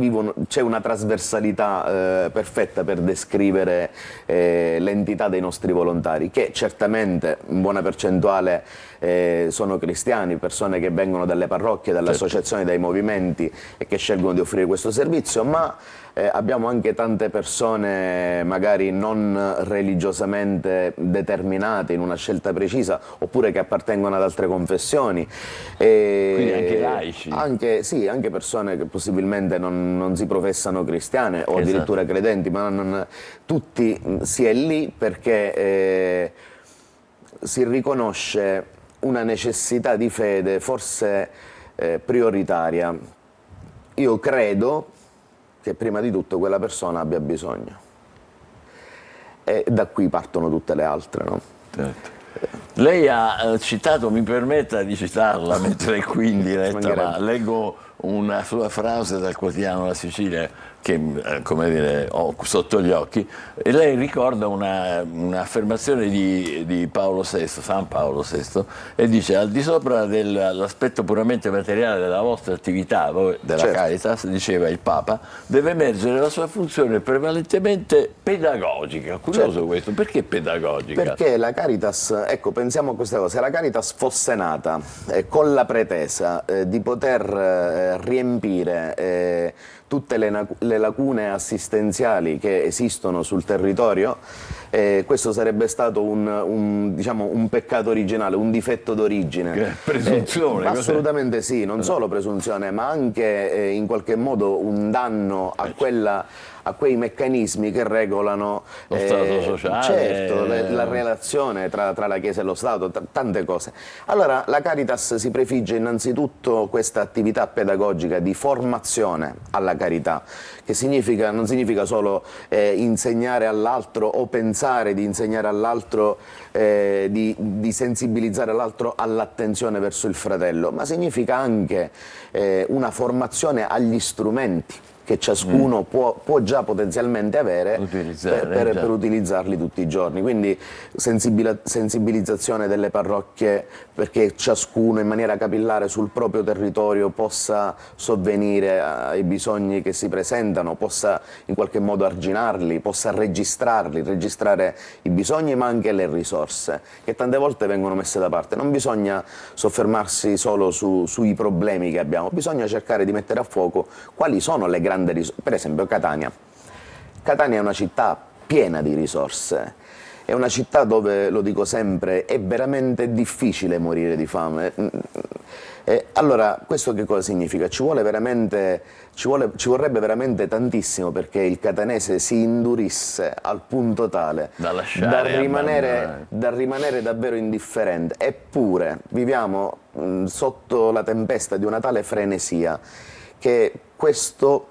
una trasversalità perfetta per descrivere l'entità dei nostri volontari, che certamente in buona percentuale sono cristiani, persone che vengono dalle parrocchie, dalle associazioni, dai movimenti e che scelgono di offrire questo servizio, ma abbiamo anche tante persone magari non religiosamente determinate in una scelta precisa, oppure che appartengono ad altre confessioni. Quindi anche laici? Anche persone che possibilmente non si professano cristiane o addirittura credenti, ma tutti si è lì perché si riconosce una necessità di fede forse prioritaria. Io credo che prima di tutto quella persona abbia bisogno, e da qui partono tutte le altre, no? Certo. Lei ha citato, mi permetta di citarla mentre è qui in diretta, ma leggo una sua frase dal quotidiano La Sicilia che, come dire, ho sotto gli occhi, e lei ricorda un'affermazione di Paolo VI, San Paolo VI, e dice: al di sopra dell'aspetto puramente materiale della vostra attività, della certo. Caritas, diceva il Papa, deve emergere la sua funzione prevalentemente pedagogica. Curioso certo. questo, perché pedagogica? Perché la Caritas, ecco, pensiamo a questa cosa, se la Caritas fosse nata con la pretesa di poter riempire tutte le lacune assistenziali che esistono sul territorio, questo sarebbe stato un peccato originale, un difetto d'origine. Presunzione. Assolutamente sì, non solo presunzione, ma anche in qualche modo un danno a quei meccanismi che regolano lo Stato sociale, certo, la relazione tra la Chiesa e lo Stato, tante cose. Allora la Caritas si prefigge innanzitutto questa attività pedagogica di formazione alla carità, che non significa solo insegnare all'altro o pensare di insegnare all'altro, di sensibilizzare l'altro all'attenzione verso il fratello, ma significa anche una formazione agli strumenti che ciascuno può già potenzialmente avere per utilizzarli tutti i giorni. Quindi sensibilizzazione delle parrocchie perché ciascuno in maniera capillare sul proprio territorio possa sovvenire ai bisogni che si presentano, possa in qualche modo arginarli, possa registrare i bisogni ma anche le risorse, che tante volte vengono messe da parte. Non bisogna soffermarsi solo sui problemi che abbiamo, bisogna cercare di mettere a fuoco quali sono le grandi risorse. Per esempio Catania. Catania è una città piena di risorse, è una città dove, lo dico sempre, è veramente difficile morire di fame. Allora, questo che cosa significa? Ci vorrebbe veramente tantissimo perché il catanese si indurisse al punto tale da rimanere davvero indifferente. Eppure viviamo sotto la tempesta di una tale frenesia che questo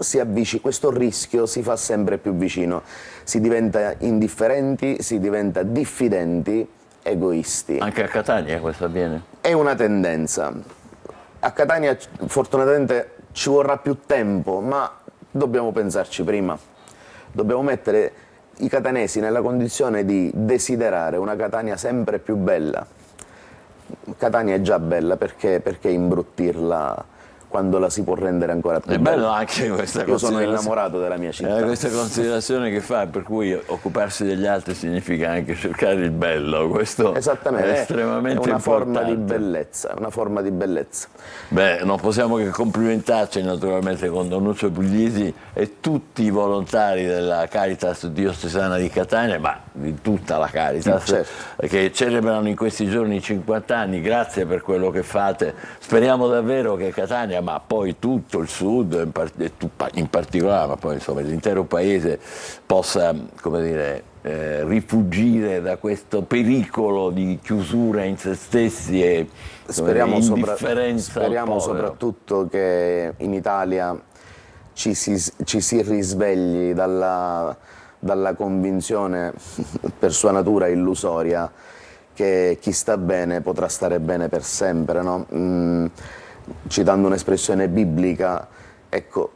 rischio si fa sempre più vicino, si diventa indifferenti, si diventa diffidenti, egoisti. Anche a Catania questo avviene? È una tendenza. A Catania fortunatamente ci vorrà più tempo, ma dobbiamo pensarci prima. Dobbiamo mettere i catanesi nella condizione di desiderare una Catania sempre più bella. Catania è già bella, perché imbruttirla quando la si può rendere ancora più bella? È bello anche questa considerazione. Io sono innamorato della mia città. Questa considerazione che fa, per cui occuparsi degli altri significa anche cercare il bello, questo è estremamente una forma importante. di bellezza, una forma di bellezza. Beh, non possiamo che complimentarci naturalmente con Don Nuccio Puglisi e tutti i volontari della Caritas diocesana di Catania, ma di tutta la Caritas, certo, che celebrano in questi giorni 50 anni. Grazie per quello che fate. Speriamo davvero che Catania, ma poi tutto il sud in particolare, ma poi insomma l'intero paese possa, come dire, rifugire da questo pericolo di chiusura in se stessi e indifferenza. Speriamo soprattutto che in Italia ci si risvegli dalla convinzione per sua natura illusoria che chi sta bene potrà stare bene per sempre, no? Citando un'espressione biblica, ecco,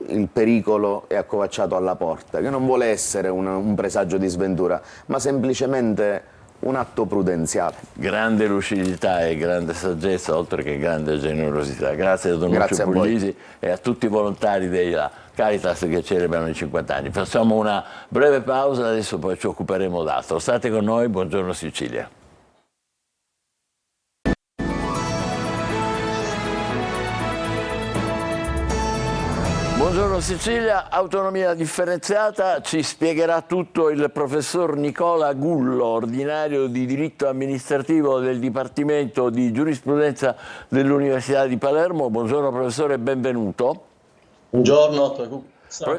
il pericolo è accovacciato alla porta, che non vuole essere un presagio di sventura, ma semplicemente un atto prudenziale. Grande lucidità e grande saggezza, oltre che grande generosità. Grazie a Don Nuccio Puglisi e a tutti i volontari della Caritas che celebrano i 50 anni. Facciamo una breve pausa, adesso poi ci occuperemo d'altro. State con noi, buongiorno Sicilia. Buongiorno Sicilia, autonomia differenziata, ci spiegherà tutto il professor Nicola Gullo, ordinario di diritto amministrativo del Dipartimento di Giurisprudenza dell'Università di Palermo. Buongiorno professore, benvenuto. Buongiorno,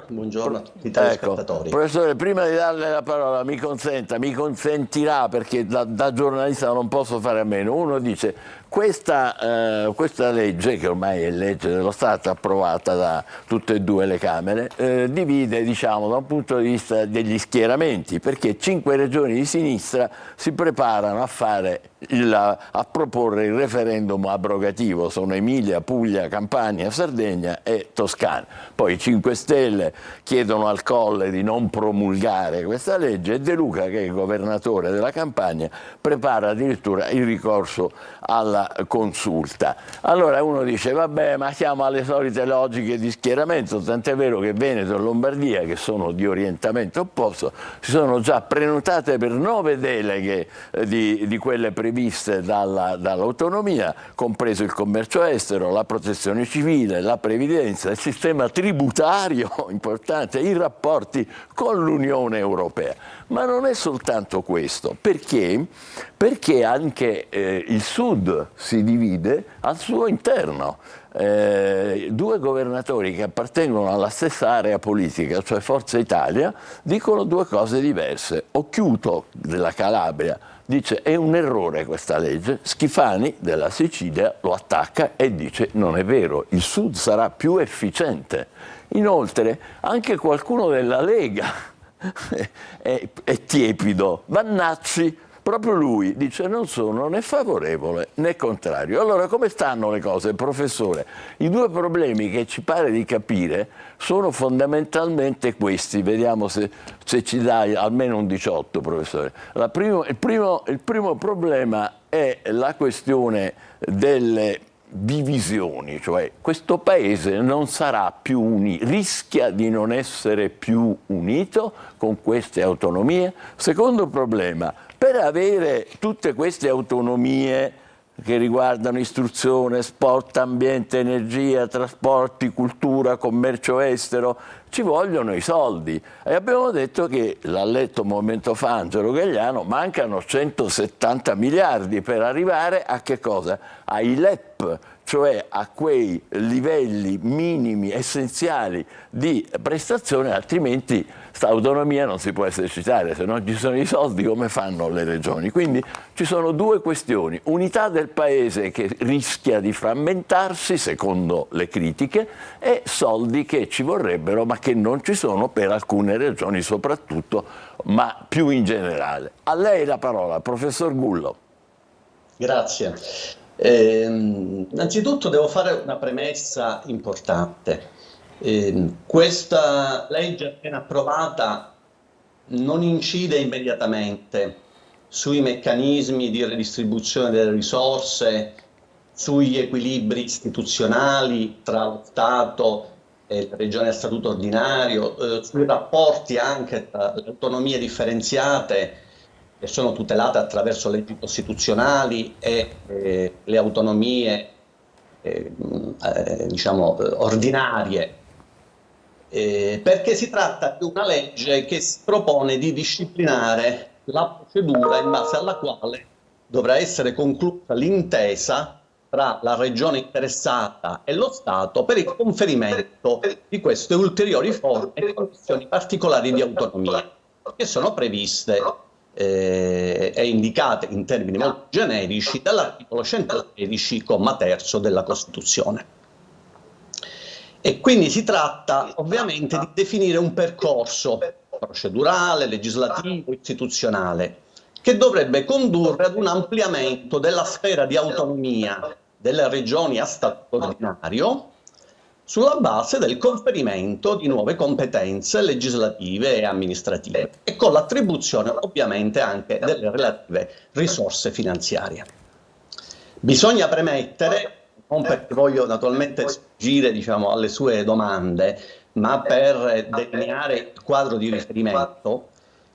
buongiorno a tutti i telespettatori. Professore, prima di darle la parola mi consentirà, perché da giornalista non posso fare a meno. Uno dice: questa legge, che ormai è legge dello Stato, approvata da tutte e due le Camere, divide, diciamo, da un punto di vista degli schieramenti, perché 5 regioni di sinistra si preparano a proporre il referendum abrogativo, sono Emilia, Puglia, Campania, Sardegna e Toscana. Poi i 5 Stelle chiedono al Colle di non promulgare questa legge e De Luca, che è il governatore della Campania, prepara addirittura il ricorso alla consulta. Allora uno dice, vabbè, ma siamo alle solite logiche di schieramento, tant'è vero che Veneto e Lombardia, che sono di orientamento opposto, si sono già prenotate per 9 deleghe di quelle previste dall'autonomia, compreso il commercio estero, la protezione civile, la previdenza, il sistema tributario, importante, i rapporti con l'Unione Europea. Ma non è soltanto questo, perché anche il Sud si divide al suo interno. 2 governatori che appartengono alla stessa area politica, cioè Forza Italia, dicono 2 cose diverse. Occhiuto della Calabria dice è un errore questa legge, Schifani della Sicilia lo attacca e dice non è vero, il Sud sarà più efficiente. Inoltre anche qualcuno della Lega è tiepido, Vannacci, proprio lui dice non sono né favorevole né contrario. Allora come stanno le cose, professore? I 2 problemi che ci pare di capire sono fondamentalmente questi, vediamo se ci dai almeno un 18, professore. Il primo problema è la questione delle divisioni, cioè questo paese non sarà più unito, rischia di non essere più unito con queste autonomie. Secondo problema, per avere tutte queste autonomie che riguardano istruzione, sport, ambiente, energia, trasporti, cultura, commercio estero, ci vogliono i soldi. E abbiamo detto che, l'ha letto un momento fa Angelo Gagliano, mancano 170 miliardi per arrivare a che cosa? Ai LEP, cioè a quei livelli minimi essenziali di prestazione, altrimenti questa autonomia non si può esercitare, se non ci sono i soldi come fanno le regioni? Quindi ci sono 2 questioni: unità del paese che rischia di frammentarsi secondo le critiche, e soldi che ci vorrebbero ma che non ci sono per alcune regioni soprattutto, ma più in generale. A lei la parola, professor Gullo. Grazie. Innanzitutto devo fare una premessa importante. Questa legge appena approvata non incide immediatamente sui meccanismi di redistribuzione delle risorse, sugli equilibri istituzionali tra lo Stato e le regioni a statuto ordinario, sui rapporti anche tra le autonomie differenziate che sono tutelate attraverso leggi costituzionali e le autonomie diciamo ordinarie, perché si tratta di una legge che si propone di disciplinare la procedura in base alla quale dovrà essere conclusa l'intesa tra la regione interessata e lo Stato per il conferimento di queste ulteriori forme e condizioni particolari di autonomia, che sono previste e indicate in termini molto generici dall'articolo 113, comma 3 della Costituzione. E quindi si tratta ovviamente di definire un percorso procedurale, legislativo, istituzionale, che dovrebbe condurre ad un ampliamento della sfera di autonomia delle regioni a statuto ordinario sulla base del conferimento di nuove competenze legislative e amministrative e con l'attribuzione ovviamente anche delle relative risorse finanziarie. Bisogna premettere, non perché voglio naturalmente sfuggire diciamo, alle sue domande, ma per delineare il quadro di riferimento,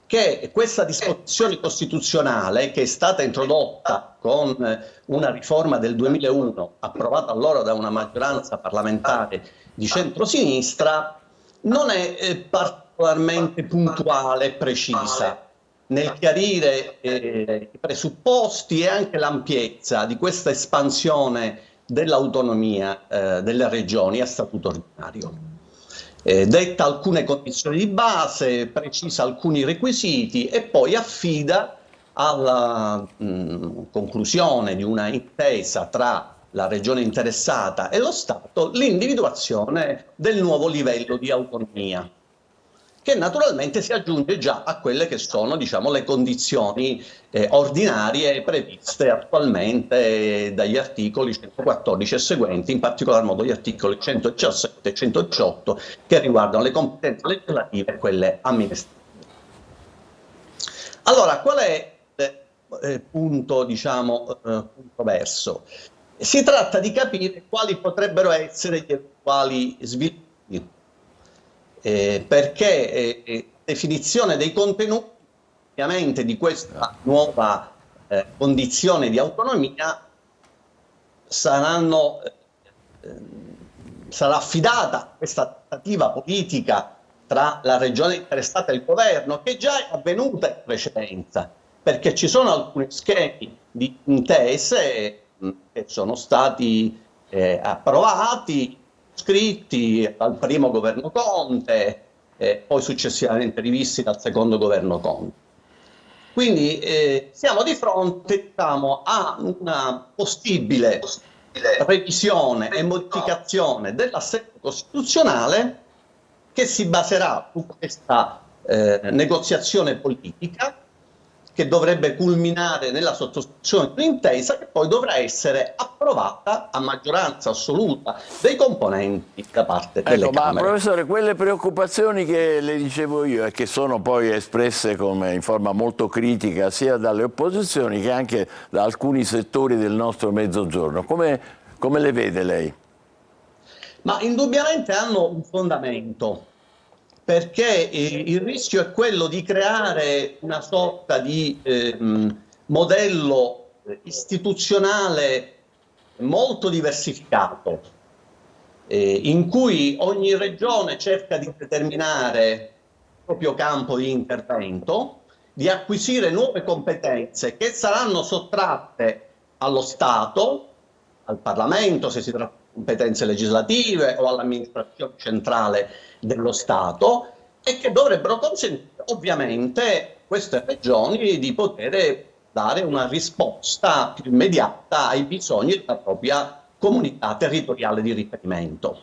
che questa disposizione costituzionale, che è stata introdotta con una riforma del 2001 approvata allora da una maggioranza parlamentare di centrosinistra, non è particolarmente puntuale e precisa nel chiarire i presupposti e anche l'ampiezza di questa espansione dell'autonomia delle regioni a statuto ordinario. Detta alcune condizioni di base, precisa alcuni requisiti e poi affida alla conclusione di una intesa tra la regione interessata e lo Stato l'individuazione del nuovo livello di autonomia, che naturalmente si aggiunge già a quelle che sono, diciamo, le condizioni ordinarie previste attualmente dagli articoli 114 e seguenti, in particolar modo gli articoli 117 e 118 che riguardano le competenze legislative e quelle amministrative. Allora, qual è il punto, diciamo, controverso? Si tratta di capire quali potrebbero essere gli eventuali sviluppi, perché definizione dei contenuti ovviamente di questa nuova condizione di autonomia sarà affidata questa trattativa politica tra la regione interessata e il governo, che già è avvenuta in precedenza, perché ci sono alcuni schemi di intese che sono stati approvati, scritti dal primo governo Conte, poi successivamente rivisti dal secondo governo Conte. Quindi siamo di fronte, diciamo, a una possibile revisione e modificazione dell'assetto costituzionale che si baserà su questa negoziazione politica, che dovrebbe culminare nella sottoscrizione di un'intesa che poi dovrà essere approvata a maggioranza assoluta dei componenti da parte delle Camere. Ma professore, quelle preoccupazioni che le dicevo io e che sono poi espresse in forma molto critica sia dalle opposizioni che anche da alcuni settori del nostro Mezzogiorno, come le vede lei? Ma indubbiamente hanno un fondamento, perché il rischio è quello di creare una sorta di modello istituzionale molto diversificato, in cui ogni regione cerca di determinare il proprio campo di intervento, di acquisire nuove competenze che saranno sottratte allo Stato, al Parlamento se si tratta di competenze legislative, o all'amministrazione centrale dello Stato, e che dovrebbero consentire ovviamente queste regioni di poter dare una risposta più immediata ai bisogni della propria comunità territoriale di riferimento.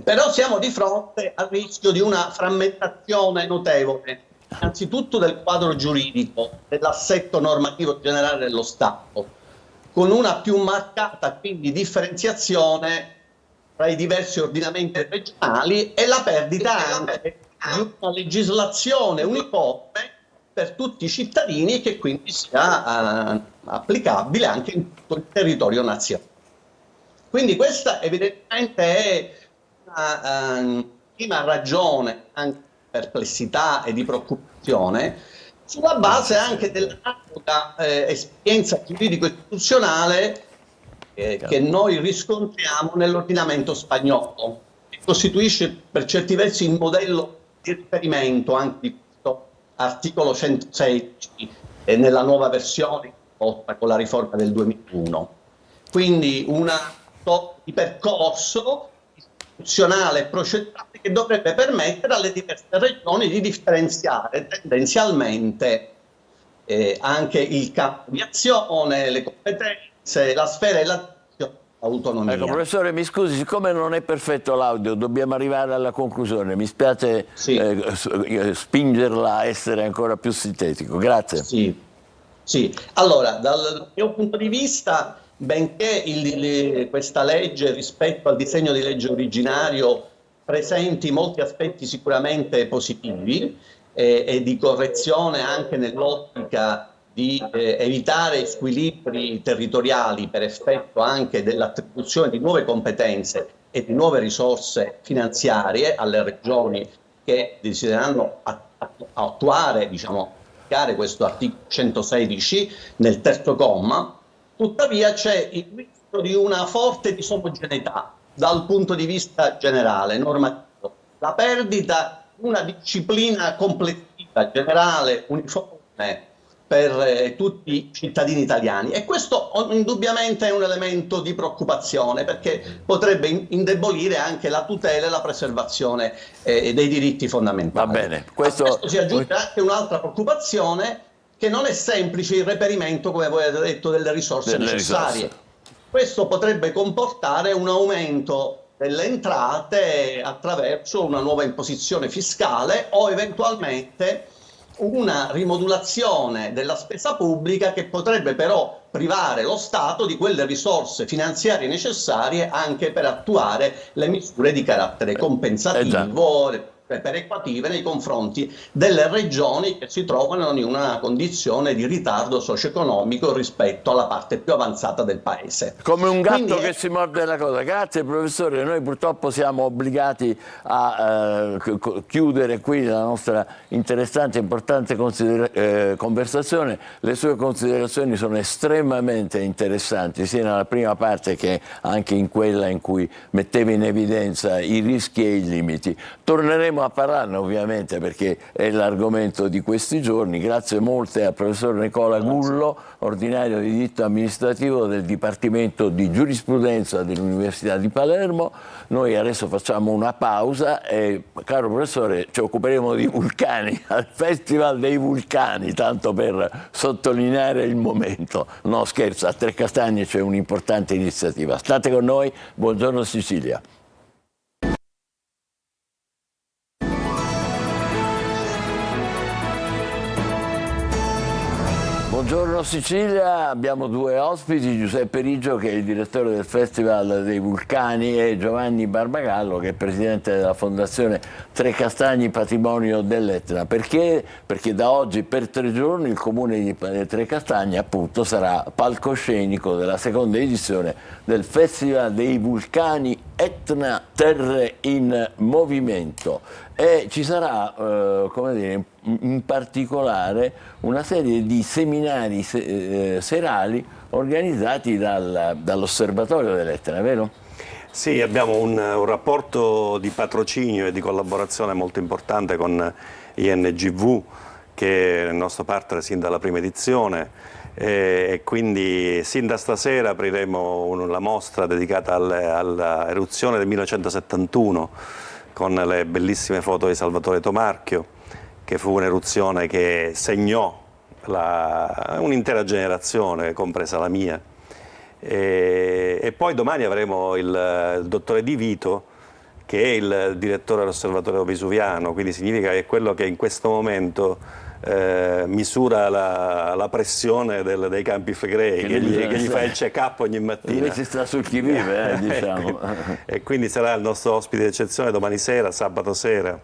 Però siamo di fronte al rischio di una frammentazione notevole, innanzitutto del quadro giuridico, dell'assetto normativo generale dello Stato, con una più marcata quindi differenziazione tra i diversi ordinamenti regionali e la perdita anche di una legislazione uniforme per tutti i cittadini e che quindi sia applicabile anche in tutto il territorio nazionale. Quindi questa evidentemente è una prima ragione anche di perplessità e di preoccupazione, sulla base anche dell'analoga esperienza giuridico-istituzionale che noi riscontriamo nell'ordinamento spagnolo, che costituisce per certi versi il modello di riferimento anche di questo articolo 116 nella nuova versione con la riforma del 2001. Quindi una sorta di percorso istituzionale e procedurale che dovrebbe permettere alle diverse regioni di differenziare tendenzialmente anche il campo di azione, le competenze, la sfera e l'autonomia. Ecco, professore, mi scusi, siccome non è perfetto l'audio, dobbiamo arrivare alla conclusione. Mi spiace spingerla a essere ancora più sintetico. Grazie. Sì. Allora, dal mio punto di vista, benché questa legge rispetto al disegno di legge originario presenti molti aspetti sicuramente positivi e di correzione anche nell'ottica di evitare squilibri territoriali per effetto anche dell'attribuzione di nuove competenze e di nuove risorse finanziarie alle regioni che desidereranno attuare, diciamo, applicare questo articolo 116 nel terzo comma, tuttavia c'è il rischio di una forte disomogeneità dal punto di vista generale, normativo, la perdita di una disciplina complessiva, generale, uniforme per tutti i cittadini italiani, e questo indubbiamente è un elemento di preoccupazione, perché potrebbe indebolire anche la tutela e la preservazione dei diritti fondamentali. Va bene. A questo si aggiunge anche un'altra preoccupazione, che non è semplice il reperimento, come voi avete detto, delle risorse necessarie. Questo potrebbe comportare un aumento delle entrate attraverso una nuova imposizione fiscale o eventualmente una rimodulazione della spesa pubblica che potrebbe però privare lo Stato di quelle risorse finanziarie necessarie anche per attuare le misure di carattere compensativo, perequative nei confronti delle regioni che si trovano in una condizione di ritardo socio-economico rispetto alla parte più avanzata del paese. Come un gatto Quindi che si morde la coda. Grazie professore, noi purtroppo siamo obbligati a chiudere qui la nostra interessante e importante conversazione. Le sue considerazioni sono estremamente interessanti, sia nella prima parte che anche in quella in cui metteva in evidenza i rischi e i limiti. Torneremo a parlarne ovviamente perché è l'argomento di questi giorni. Grazie molte al professor Nicola Gullo, ordinario di diritto amministrativo del Dipartimento di Giurisprudenza dell'Università di Palermo. Noi adesso facciamo una pausa e, caro professore, ci occuperemo di vulcani, al Festival dei Vulcani, tanto per sottolineare il momento. No, scherzo, a Trecastagni c'è un'importante iniziativa. State con noi, buongiorno Sicilia. Buongiorno Sicilia, abbiamo due ospiti, Giuseppe Riggio che è il direttore del Festival dei Vulcani e Giovanni Barbagallo che è presidente della Fondazione Trecastagni Patrimonio dell'Etna. Perché? Perché da oggi per 3 giorni il comune di Trecastagni appunto sarà palcoscenico della seconda edizione del Festival dei Vulcani Etna Terre in Movimento. E ci sarà, come dire, in particolare una serie di seminari serali organizzati dall'Osservatorio dell'Etna, vero? Sì, abbiamo un rapporto di patrocinio e di collaborazione molto importante con INGV, che è il nostro partner sin dalla prima edizione, e quindi sin da stasera apriremo la mostra dedicata all'eruzione del 1971 con le bellissime foto di Salvatore Tomarchio, che fu un'eruzione che segnò un'intera generazione, compresa la mia. E poi domani avremo il dottore Di Vito, che è il direttore dell'Osservatorio Vesuviano, quindi significa che è quello che in questo momento misura la pressione dei campi flegrei, che gli fa il check-up ogni mattina. Lui si sta sul chi vive, diciamo. E quindi sarà il nostro ospite d'eccezione domani sera, sabato sera,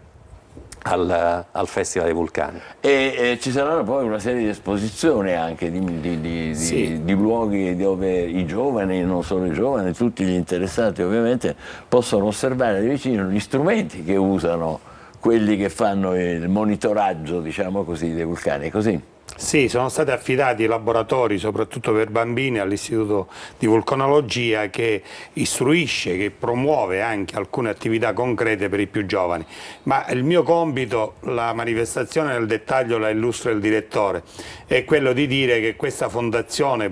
al Festival dei Vulcani. E ci saranno poi una serie di esposizioni anche di luoghi dove i giovani, non solo i giovani, tutti gli interessati ovviamente possono osservare da vicino gli strumenti che usano quelli che fanno il monitoraggio, diciamo così, dei vulcani, è così? Sì, sono stati affidati laboratori soprattutto per bambini all'Istituto di Vulcanologia che istruisce, che promuove anche alcune attività concrete per i più giovani. Ma il mio compito, la manifestazione nel dettaglio la illustra il direttore, è quello di dire che questa fondazione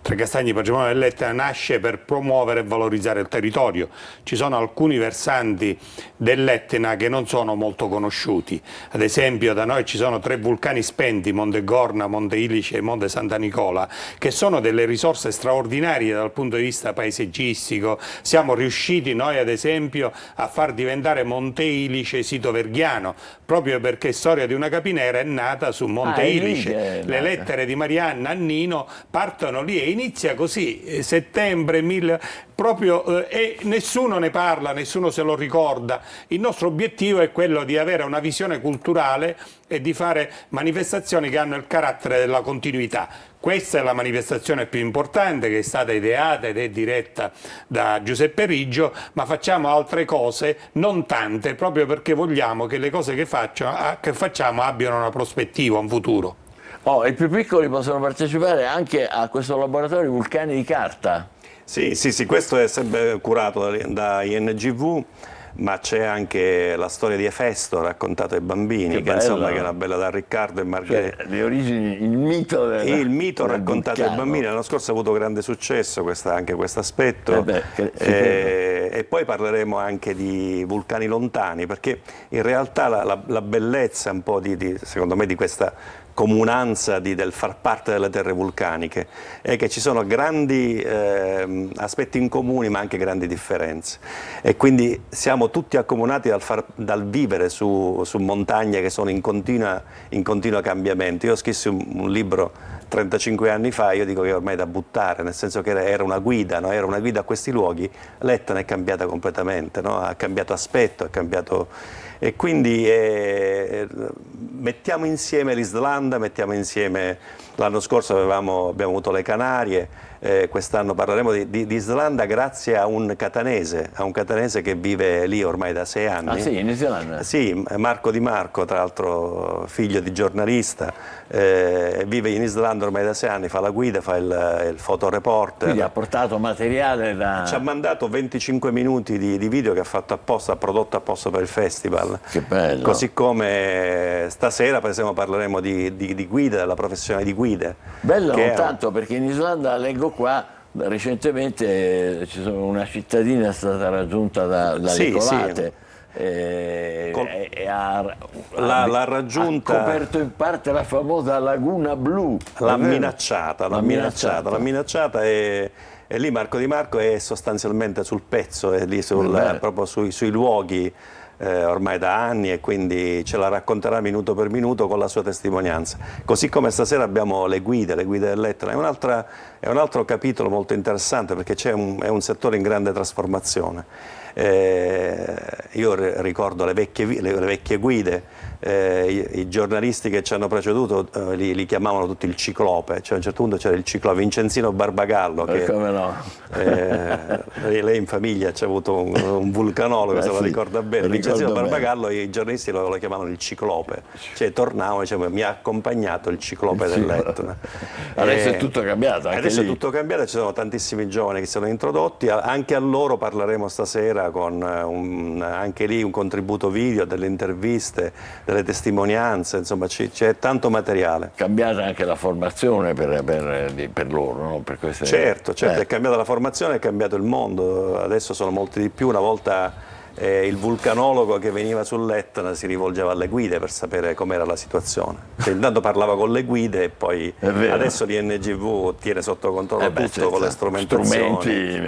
Trecastagni Patrimonio dell'Etna nasce per promuovere e valorizzare il territorio. Ci sono alcuni versanti dell'Etna che non sono molto conosciuti, ad esempio da noi ci sono 3 vulcani spenti, Monte Gorna, Monte Ilice e Monte Santa Nicola, che sono delle risorse straordinarie dal punto di vista paesaggistico. Siamo riusciti noi ad esempio a far diventare Monte Ilice sito verghiano, proprio perché Storia di una capinera è nata su Monte Ilice. Le lettere di Marianna a Nino partono lì e inizia così, settembre e nessuno ne parla, nessuno se lo ricorda. Il nostro obiettivo è quello di avere una visione culturale e di fare manifestazioni che hanno il carattere della continuità. Questa è la manifestazione più importante che è stata ideata ed è diretta da Giuseppe Riggio, ma facciamo altre cose, non tante, proprio perché vogliamo che le cose che facciamo abbiano una prospettiva, un futuro. I più piccoli possono partecipare anche a questo laboratorio Vulcani di Carta. Sì, questo è sempre curato da INGV, ma c'è anche la storia di Efesto raccontata ai bambini, che insomma che è una bella da Riccardo e Margherita. Le origini, il mito raccontato ai bambini. L'anno scorso ha avuto grande successo anche questo aspetto. E poi parleremo anche di vulcani lontani, perché in realtà la bellezza un po' secondo me di questa comunanza del far parte delle terre vulcaniche, è che ci sono grandi aspetti in comune ma anche grandi differenze, e quindi siamo tutti accomunati dal vivere su montagne che sono in continuo cambiamento. Io ho scritto un libro 35 anni fa, io dico che è ormai da buttare, nel senso che era una guida, no? Era una guida a questi luoghi. L'Etna è cambiata completamente, no? Ha cambiato aspetto, ha cambiato... E quindi mettiamo insieme l'Islanda, mettiamo insieme, l'anno scorso abbiamo avuto le Canarie, quest'anno parleremo di Islanda grazie a un catanese che vive lì ormai da 6 anni. Ah sì, in Islanda? Sì, Marco Di Marco, tra l'altro figlio di giornalista, vive in Islanda ormai da 6 anni, fa la guida, fa il fotoreporter. Quindi ha portato materiale da... Ci ha mandato 25 minuti di video che ha fatto apposta, ha prodotto apposta per il festival. Che bello. Così come stasera per esempio parleremo di guida, della professione di guide. Bello non tanto, perché in Islanda leggo qua recentemente una cittadina è stata raggiunta dalle colate. L'ha raggiunta, ha coperto in parte la famosa Laguna Blu. L'ha minacciata e lì Marco Di Marco è sostanzialmente sul pezzo, è lì proprio sui luoghi ormai da anni, e quindi ce la racconterà minuto per minuto con la sua testimonianza. Così come stasera abbiamo le guide dell'Etna, è un altro capitolo molto interessante, perché è un settore in grande trasformazione. Io ricordo le vecchie guide, i giornalisti che ci hanno preceduto li chiamavano tutti il ciclope, cioè a un certo punto c'era il ciclope Vincenzino Barbagallo, che come no? lei in famiglia c'ha avuto un vulcanologo, se lo ricorda bene. Vincenzino Barbagallo, i giornalisti lo chiamavano il ciclope, cioè tornavo e dicevano mi ha accompagnato il ciclope dell'Etna. Adesso è tutto cambiato, adesso è tutto cambiato, ci sono tantissimi giovani che si sono introdotti, anche a loro parleremo stasera con anche lì un contributo video, delle interviste, delle testimonianze, insomma c'è tanto materiale. Cambiata anche la formazione per loro, no? Per queste... Certo, è cambiata la formazione, è cambiato il mondo, adesso sono molti di più. Una volta il vulcanologo che veniva sull'Etna si rivolgeva alle guide per sapere com'era la situazione. Cioè, intanto parlava con le guide e poi adesso l'INGV tiene sotto controllo tutto con le strumenti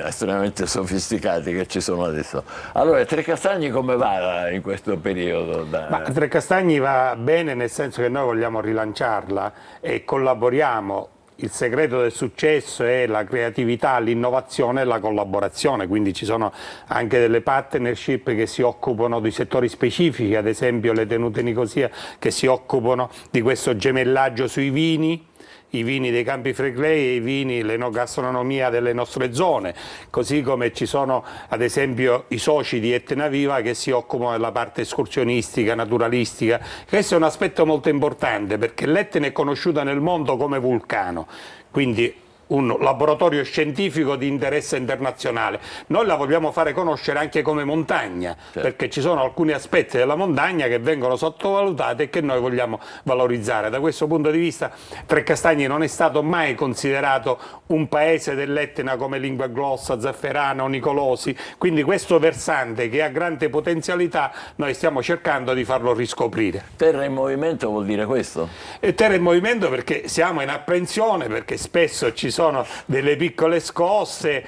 estremamente sofisticati che ci sono adesso. Allora, Trecastagni come va in questo periodo? Trecastagni va bene, nel senso che noi vogliamo rilanciarla e collaboriamo. Il segreto del successo è la creatività, l'innovazione e la collaborazione, quindi ci sono anche delle partnership che si occupano di settori specifici, ad esempio le tenute Nicosia che si occupano di questo gemellaggio sui vini, i vini dei Campi Flegrei e i vini, l'enogastronomia delle nostre zone, così come ci sono ad esempio i soci di Etna Viva che si occupano della parte escursionistica, naturalistica. Questo è un aspetto molto importante perché l'Etna è conosciuta nel mondo come vulcano, quindi un laboratorio scientifico di interesse internazionale. Noi la vogliamo fare conoscere anche come montagna, perché ci sono alcuni aspetti della montagna che vengono sottovalutati e che noi vogliamo valorizzare. Da questo punto di vista Trecastagni non è stato mai considerato un paese dell'Etna come Lingua Glossa, Zafferana o Nicolosi, quindi questo versante che ha grande potenzialità noi stiamo cercando di farlo riscoprire. Terra in movimento vuol dire questo? Terra in movimento perché siamo in apprensione, perché spesso ci sono delle piccole scosse,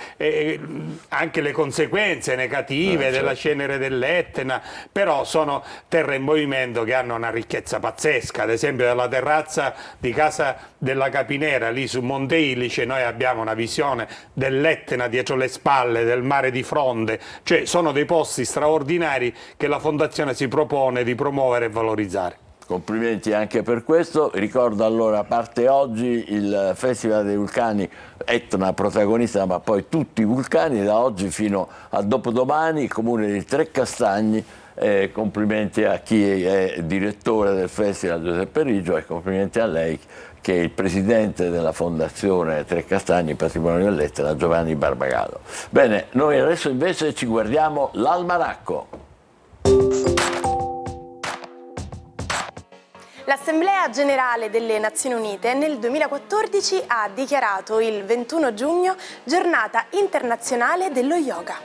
anche le conseguenze negative della cenere dell'Etna, però sono terre in movimento che hanno una ricchezza pazzesca. Ad esempio dalla terrazza di casa della Capinera, lì su Monte Ilice, noi abbiamo una visione dell'Etna dietro le spalle, del mare di fronte, cioè sono dei posti straordinari che la Fondazione si propone di promuovere e valorizzare. Complimenti anche per questo. Ricordo allora, parte oggi il Festival dei Vulcani, Etna protagonista, ma poi tutti i vulcani, da oggi fino a dopodomani, il comune di Trecastagni. Complimenti a chi è direttore del Festival, Giuseppe Riggio, e complimenti a lei che è il presidente della Fondazione Trecastagni Patrimonio dell'Etna, Giovanni Barbagallo. Bene, noi adesso invece ci guardiamo l'almanacco. L'Assemblea Generale delle Nazioni Unite nel 2014 ha dichiarato il 21 giugno Giornata Internazionale dello Yoga.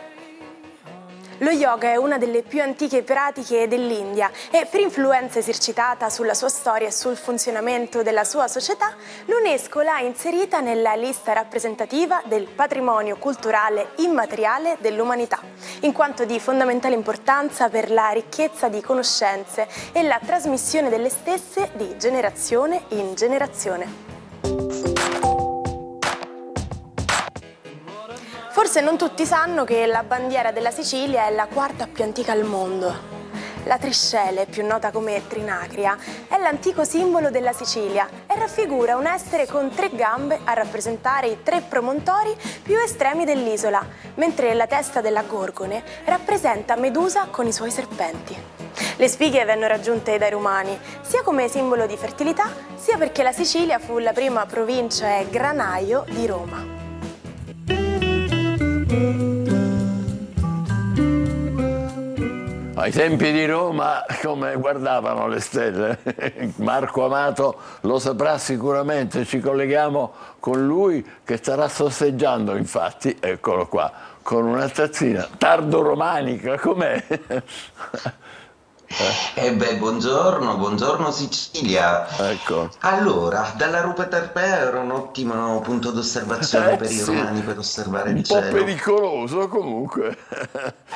Lo yoga è una delle più antiche pratiche dell'India e per influenza esercitata sulla sua storia e sul funzionamento della sua società, l'UNESCO l'ha inserita nella lista rappresentativa del patrimonio culturale immateriale dell'umanità, in quanto di fondamentale importanza per la ricchezza di conoscenze e la trasmissione delle stesse di generazione in generazione. Forse non tutti sanno che la bandiera della Sicilia è la quarta più antica al mondo. La triscele, più nota come trinacria, è l'antico simbolo della Sicilia e raffigura un essere con 3 gambe a rappresentare i 3 promontori più estremi dell'isola, mentre la testa della Gorgone rappresenta Medusa con i suoi serpenti. Le spighe vennero raggiunte dai Romani, sia come simbolo di fertilità, sia perché la Sicilia fu la prima provincia e granaio di Roma. Ai tempi di Roma come guardavano le stelle? Marco Amato lo saprà sicuramente, ci colleghiamo con lui che starà sorseggiando, infatti, eccolo qua, con una tazzina tardo-romanica, com'è? Buongiorno Sicilia. Ecco. Allora, dalla Rupe Tarpea era un ottimo punto d'osservazione per i romani per osservare il cielo. Un po' pericoloso comunque.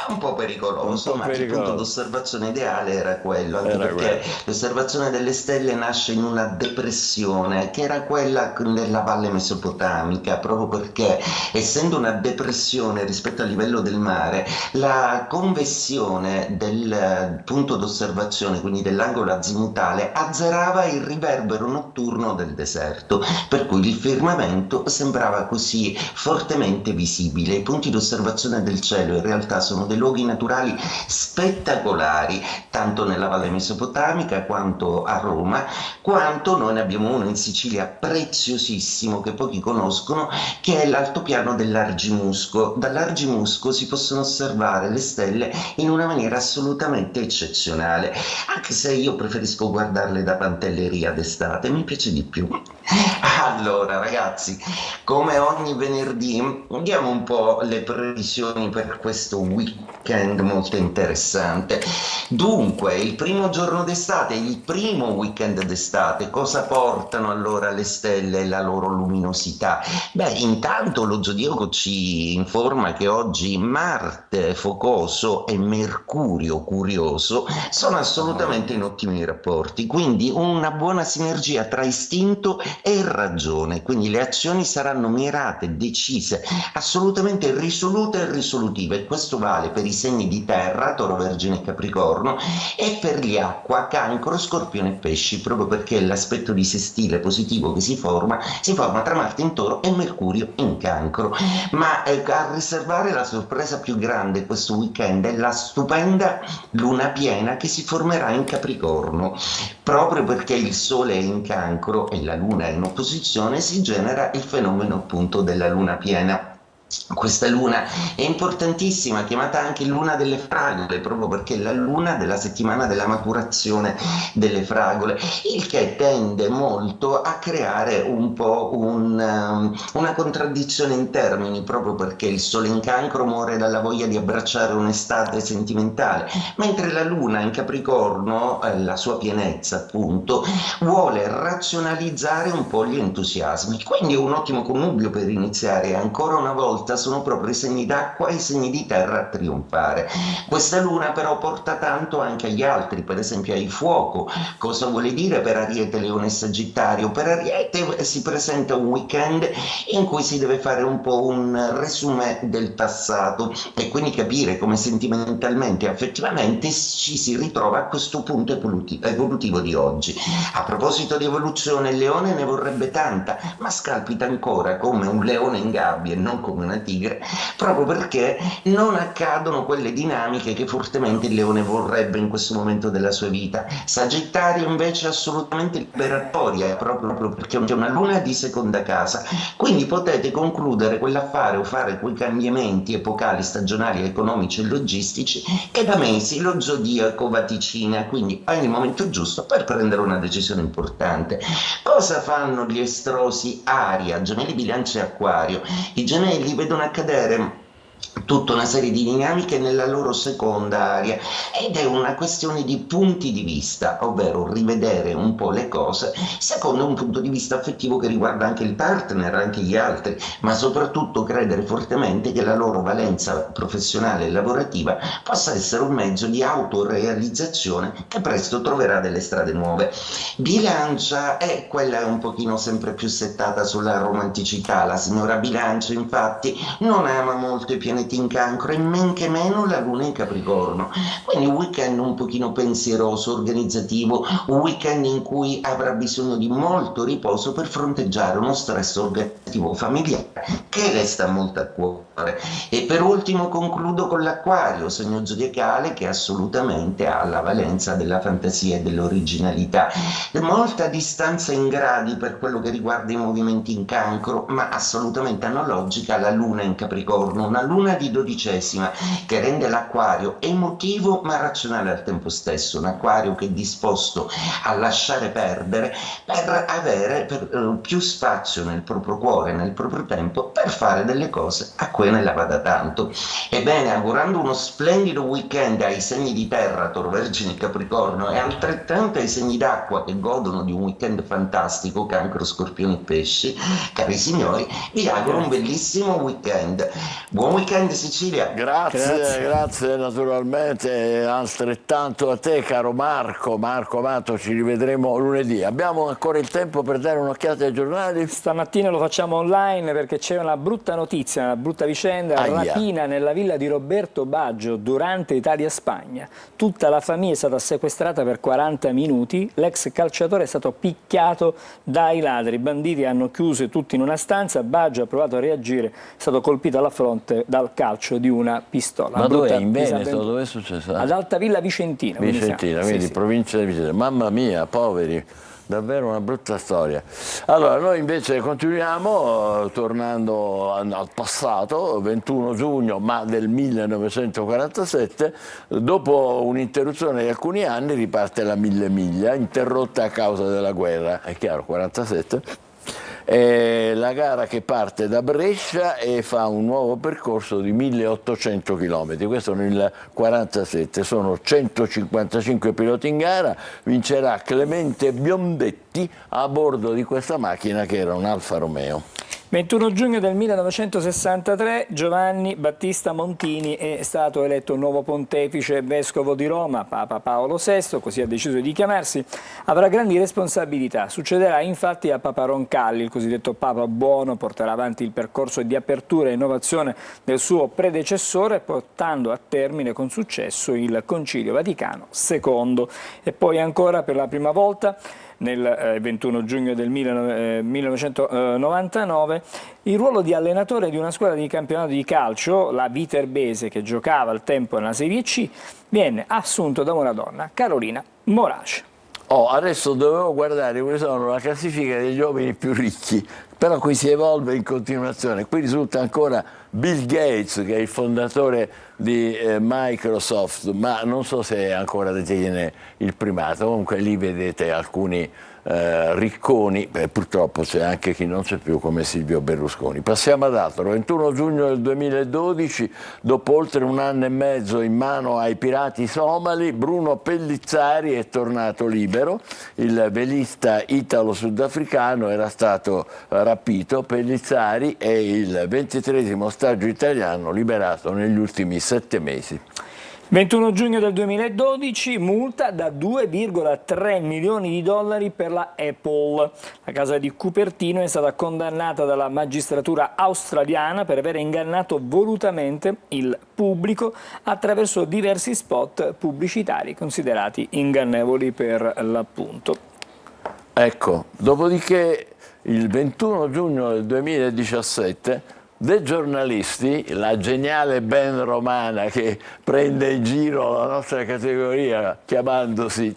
Un po' pericoloso, ma il punto d'osservazione ideale era quello, anche perché l'osservazione delle stelle nasce in una depressione che era quella della valle mesopotamica, proprio perché essendo una depressione rispetto al livello del mare, la convessione del punto d'osservazione, quindi dell'angolo azimutale, azzerava il riverbero notturno del deserto, per cui il firmamento sembrava così fortemente visibile. I punti d'osservazione del cielo in realtà sono dei luoghi naturali spettacolari, tanto nella Valle Mesopotamica quanto a Roma, quanto noi ne abbiamo uno in Sicilia preziosissimo che pochi conoscono, che è l'altopiano dell'Argimusco. Dall'Argimusco si possono osservare le stelle in una maniera assolutamente eccezionale, anche se io preferisco guardarle da Pantelleria d'estate, mi piace di più. Allora ragazzi, come ogni venerdì diamo un po' le previsioni per questo weekend molto interessante. Dunque, il primo giorno d'estate, il primo weekend d'estate, cosa portano allora le stelle e la loro luminosità? Beh, intanto lo zodiaco ci informa che oggi Marte focoso e Mercurio curioso sono assolutamente in ottimi rapporti, quindi una buona sinergia tra istinto e ragione, quindi le azioni saranno mirate, decise, assolutamente risolute e risolutive, e questo vale per i segni di terra, Toro, Vergine e Capricorno, e per gli acqua, Cancro, Scorpione e Pesci, proprio perché l'aspetto di sestile positivo che si forma tra Marte in Toro e Mercurio in Cancro. Ma a riservare la sorpresa più grande questo weekend è la stupenda luna piena che si formerà in Capricorno, proprio perché il Sole è in Cancro e la Luna è in opposizione, si genera il fenomeno appunto della luna piena. Questa luna è importantissima, chiamata anche luna delle fragole, proprio perché è la luna della settimana della maturazione delle fragole, il che tende molto a creare un po' una contraddizione in termini, proprio perché il Sole in Cancro muore dalla voglia di abbracciare un'estate sentimentale, mentre la luna in Capricorno, la sua pienezza appunto, vuole razionalizzare un po' gli entusiasmi, quindi è un ottimo connubio per iniziare. Ancora una volta sono proprio i segni d'acqua e i segni di terra a trionfare. Questa luna però porta tanto anche agli altri, per esempio ai fuoco. Cosa vuole dire per Ariete, Leone e Sagittario? Per Ariete si presenta un weekend in cui si deve fare un po' un resume del passato e quindi capire come sentimentalmente e affettivamente ci si ritrova a questo punto evolutivo di oggi. A proposito di evoluzione, il Leone ne vorrebbe tanta, ma scalpita ancora come un leone in gabbia e non come una tigre, proprio perché non accadono quelle dinamiche che fortemente il Leone vorrebbe in questo momento della sua vita. Sagittario invece è assolutamente liberatoria, proprio perché c'è una luna di seconda casa, quindi potete concludere quell'affare o fare quei cambiamenti epocali, stagionali, economici e logistici che da mesi lo zodiaco vaticina, quindi è il momento giusto per prendere una decisione importante. Cosa fanno gli estrosi Aria, Gemelli, Bilancia e Acquario? I Gemelli vedono accadere tutta una serie di dinamiche nella loro seconda area, ed è una questione di punti di vista, ovvero rivedere un po' le cose secondo un punto di vista affettivo che riguarda anche il partner, anche gli altri, ma soprattutto credere fortemente che la loro valenza professionale e lavorativa possa essere un mezzo di autorealizzazione che presto troverà delle strade nuove. Bilancia è quella un pochino sempre più settata sulla romanticità. La signora Bilancia infatti non ama molto i pianeti in Cancro e men che meno la Luna in Capricorno, quindi un weekend un pochino pensieroso, organizzativo, un weekend in cui avrà bisogno di molto riposo per fronteggiare uno stress organizzativo familiare che le sta molto a cuore. E per ultimo concludo con l'Acquario, segno zodiacale che assolutamente ha la valenza della fantasia e dell'originalità, molta distanza in gradi per quello che riguarda i movimenti in Cancro, ma assolutamente analogica alla Luna in Capricorno, una Luna di 12ª che rende l'Acquario emotivo ma razionale al tempo stesso, un Acquario che è disposto a lasciare perdere per avere più spazio nel proprio cuore, nel proprio tempo, per fare delle cose a cui ne la vada tanto. Ebbene, augurando uno splendido weekend ai segni di terra, Toro, Vergine e Capricorno, e altrettanto ai segni d'acqua che godono di un weekend fantastico, Cancro, Scorpione e Pesci, cari signori, vi auguro un bellissimo weekend. Buon weekend Sicilia. Grazie naturalmente, altrettanto a te caro Marco Amato, ci rivedremo lunedì. Abbiamo ancora il tempo per dare un'occhiata ai giornali? Stamattina lo facciamo online perché c'è una brutta notizia, una brutta vicenda, rapina nella villa di Roberto Baggio durante Italia-Spagna. Tutta la famiglia è stata sequestrata per 40 minuti, l'ex calciatore è stato picchiato dai ladri, i banditi hanno chiuso tutti in una stanza, Baggio ha provato a reagire, è stato colpito alla fronte dal calcio di una pistola. Ma dove? In Veneto? Dove è successo? Ad Altavilla Vicentina. Quindi provincia di Vicentina. Mamma mia, poveri. Davvero una brutta storia. Allora, noi invece continuiamo tornando al passato, 21 giugno ma del 1947, dopo un'interruzione di alcuni anni riparte la 1000 miglia, interrotta a causa della guerra, è chiaro, 47. È la gara che parte da Brescia e fa un nuovo percorso di 1800 km, questo nel 47, sono 155 piloti in gara, vincerà Clemente Biondetti a bordo di questa macchina che era un Alfa Romeo. 21 giugno del 1963 Giovanni Battista Montini è stato eletto nuovo pontefice vescovo di Roma, Papa Paolo VI, così ha deciso di chiamarsi, avrà grandi responsabilità, succederà infatti a Papa Roncalli, il cosiddetto Papa Buono, porterà avanti il percorso di apertura e innovazione del suo predecessore portando a termine con successo il Concilio Vaticano II e poi ancora per la prima volta nel 21 giugno del 1999, il ruolo di allenatore di una squadra di campionato di calcio, la Viterbese, che giocava al tempo nella Serie C, viene assunto da una donna, Carolina Morace. Adesso dovevo guardare quali sono la classifica degli uomini più ricchi, però qui si evolve in continuazione. Qui risulta ancora Bill Gates, che è il fondatore di Microsoft, ma non so se ancora detiene il primato. Comunque lì vedete alcuni ricconi, purtroppo c'è anche chi non c'è più come Silvio Berlusconi. Passiamo ad altro. 21 giugno del 2012, dopo oltre un anno e mezzo in mano ai pirati somali, Bruno Pellizzari è tornato libero. Il velista italo-sudafricano era stato rapito. Pellizzari è il 23° ostaggio italiano liberato negli ultimi 7 mesi. 21 giugno del 2012, multa da 2,3 milioni di dollari per la Apple. La casa di Cupertino è stata condannata dalla magistratura australiana per aver ingannato volutamente il pubblico attraverso diversi spot pubblicitari considerati ingannevoli per l'appunto. Ecco, dopodiché il 21 giugno del 2017 dei giornalisti, la geniale band romana che prende in giro la nostra categoria chiamandosi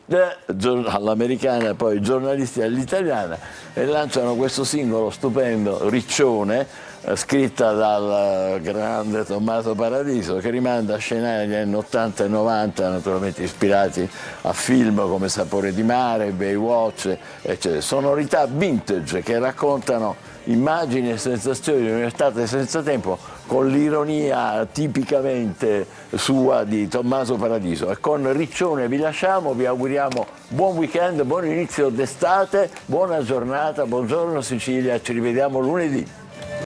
all'americana e poi giornalisti all'italiana, e lanciano questo singolo stupendo, Riccione, scritta dal grande Tommaso Paradiso, che rimanda a scenari degli anni 80 e 90, naturalmente ispirati a film come Sapore di mare, Baywatch, eccetera. Sonorità vintage che raccontano immagini e sensazioni di un'estate senza tempo con l'ironia tipicamente sua di Tommaso Paradiso. E con Riccione vi lasciamo, vi auguriamo buon weekend, buon inizio d'estate, buona giornata, buongiorno Sicilia, ci rivediamo lunedì.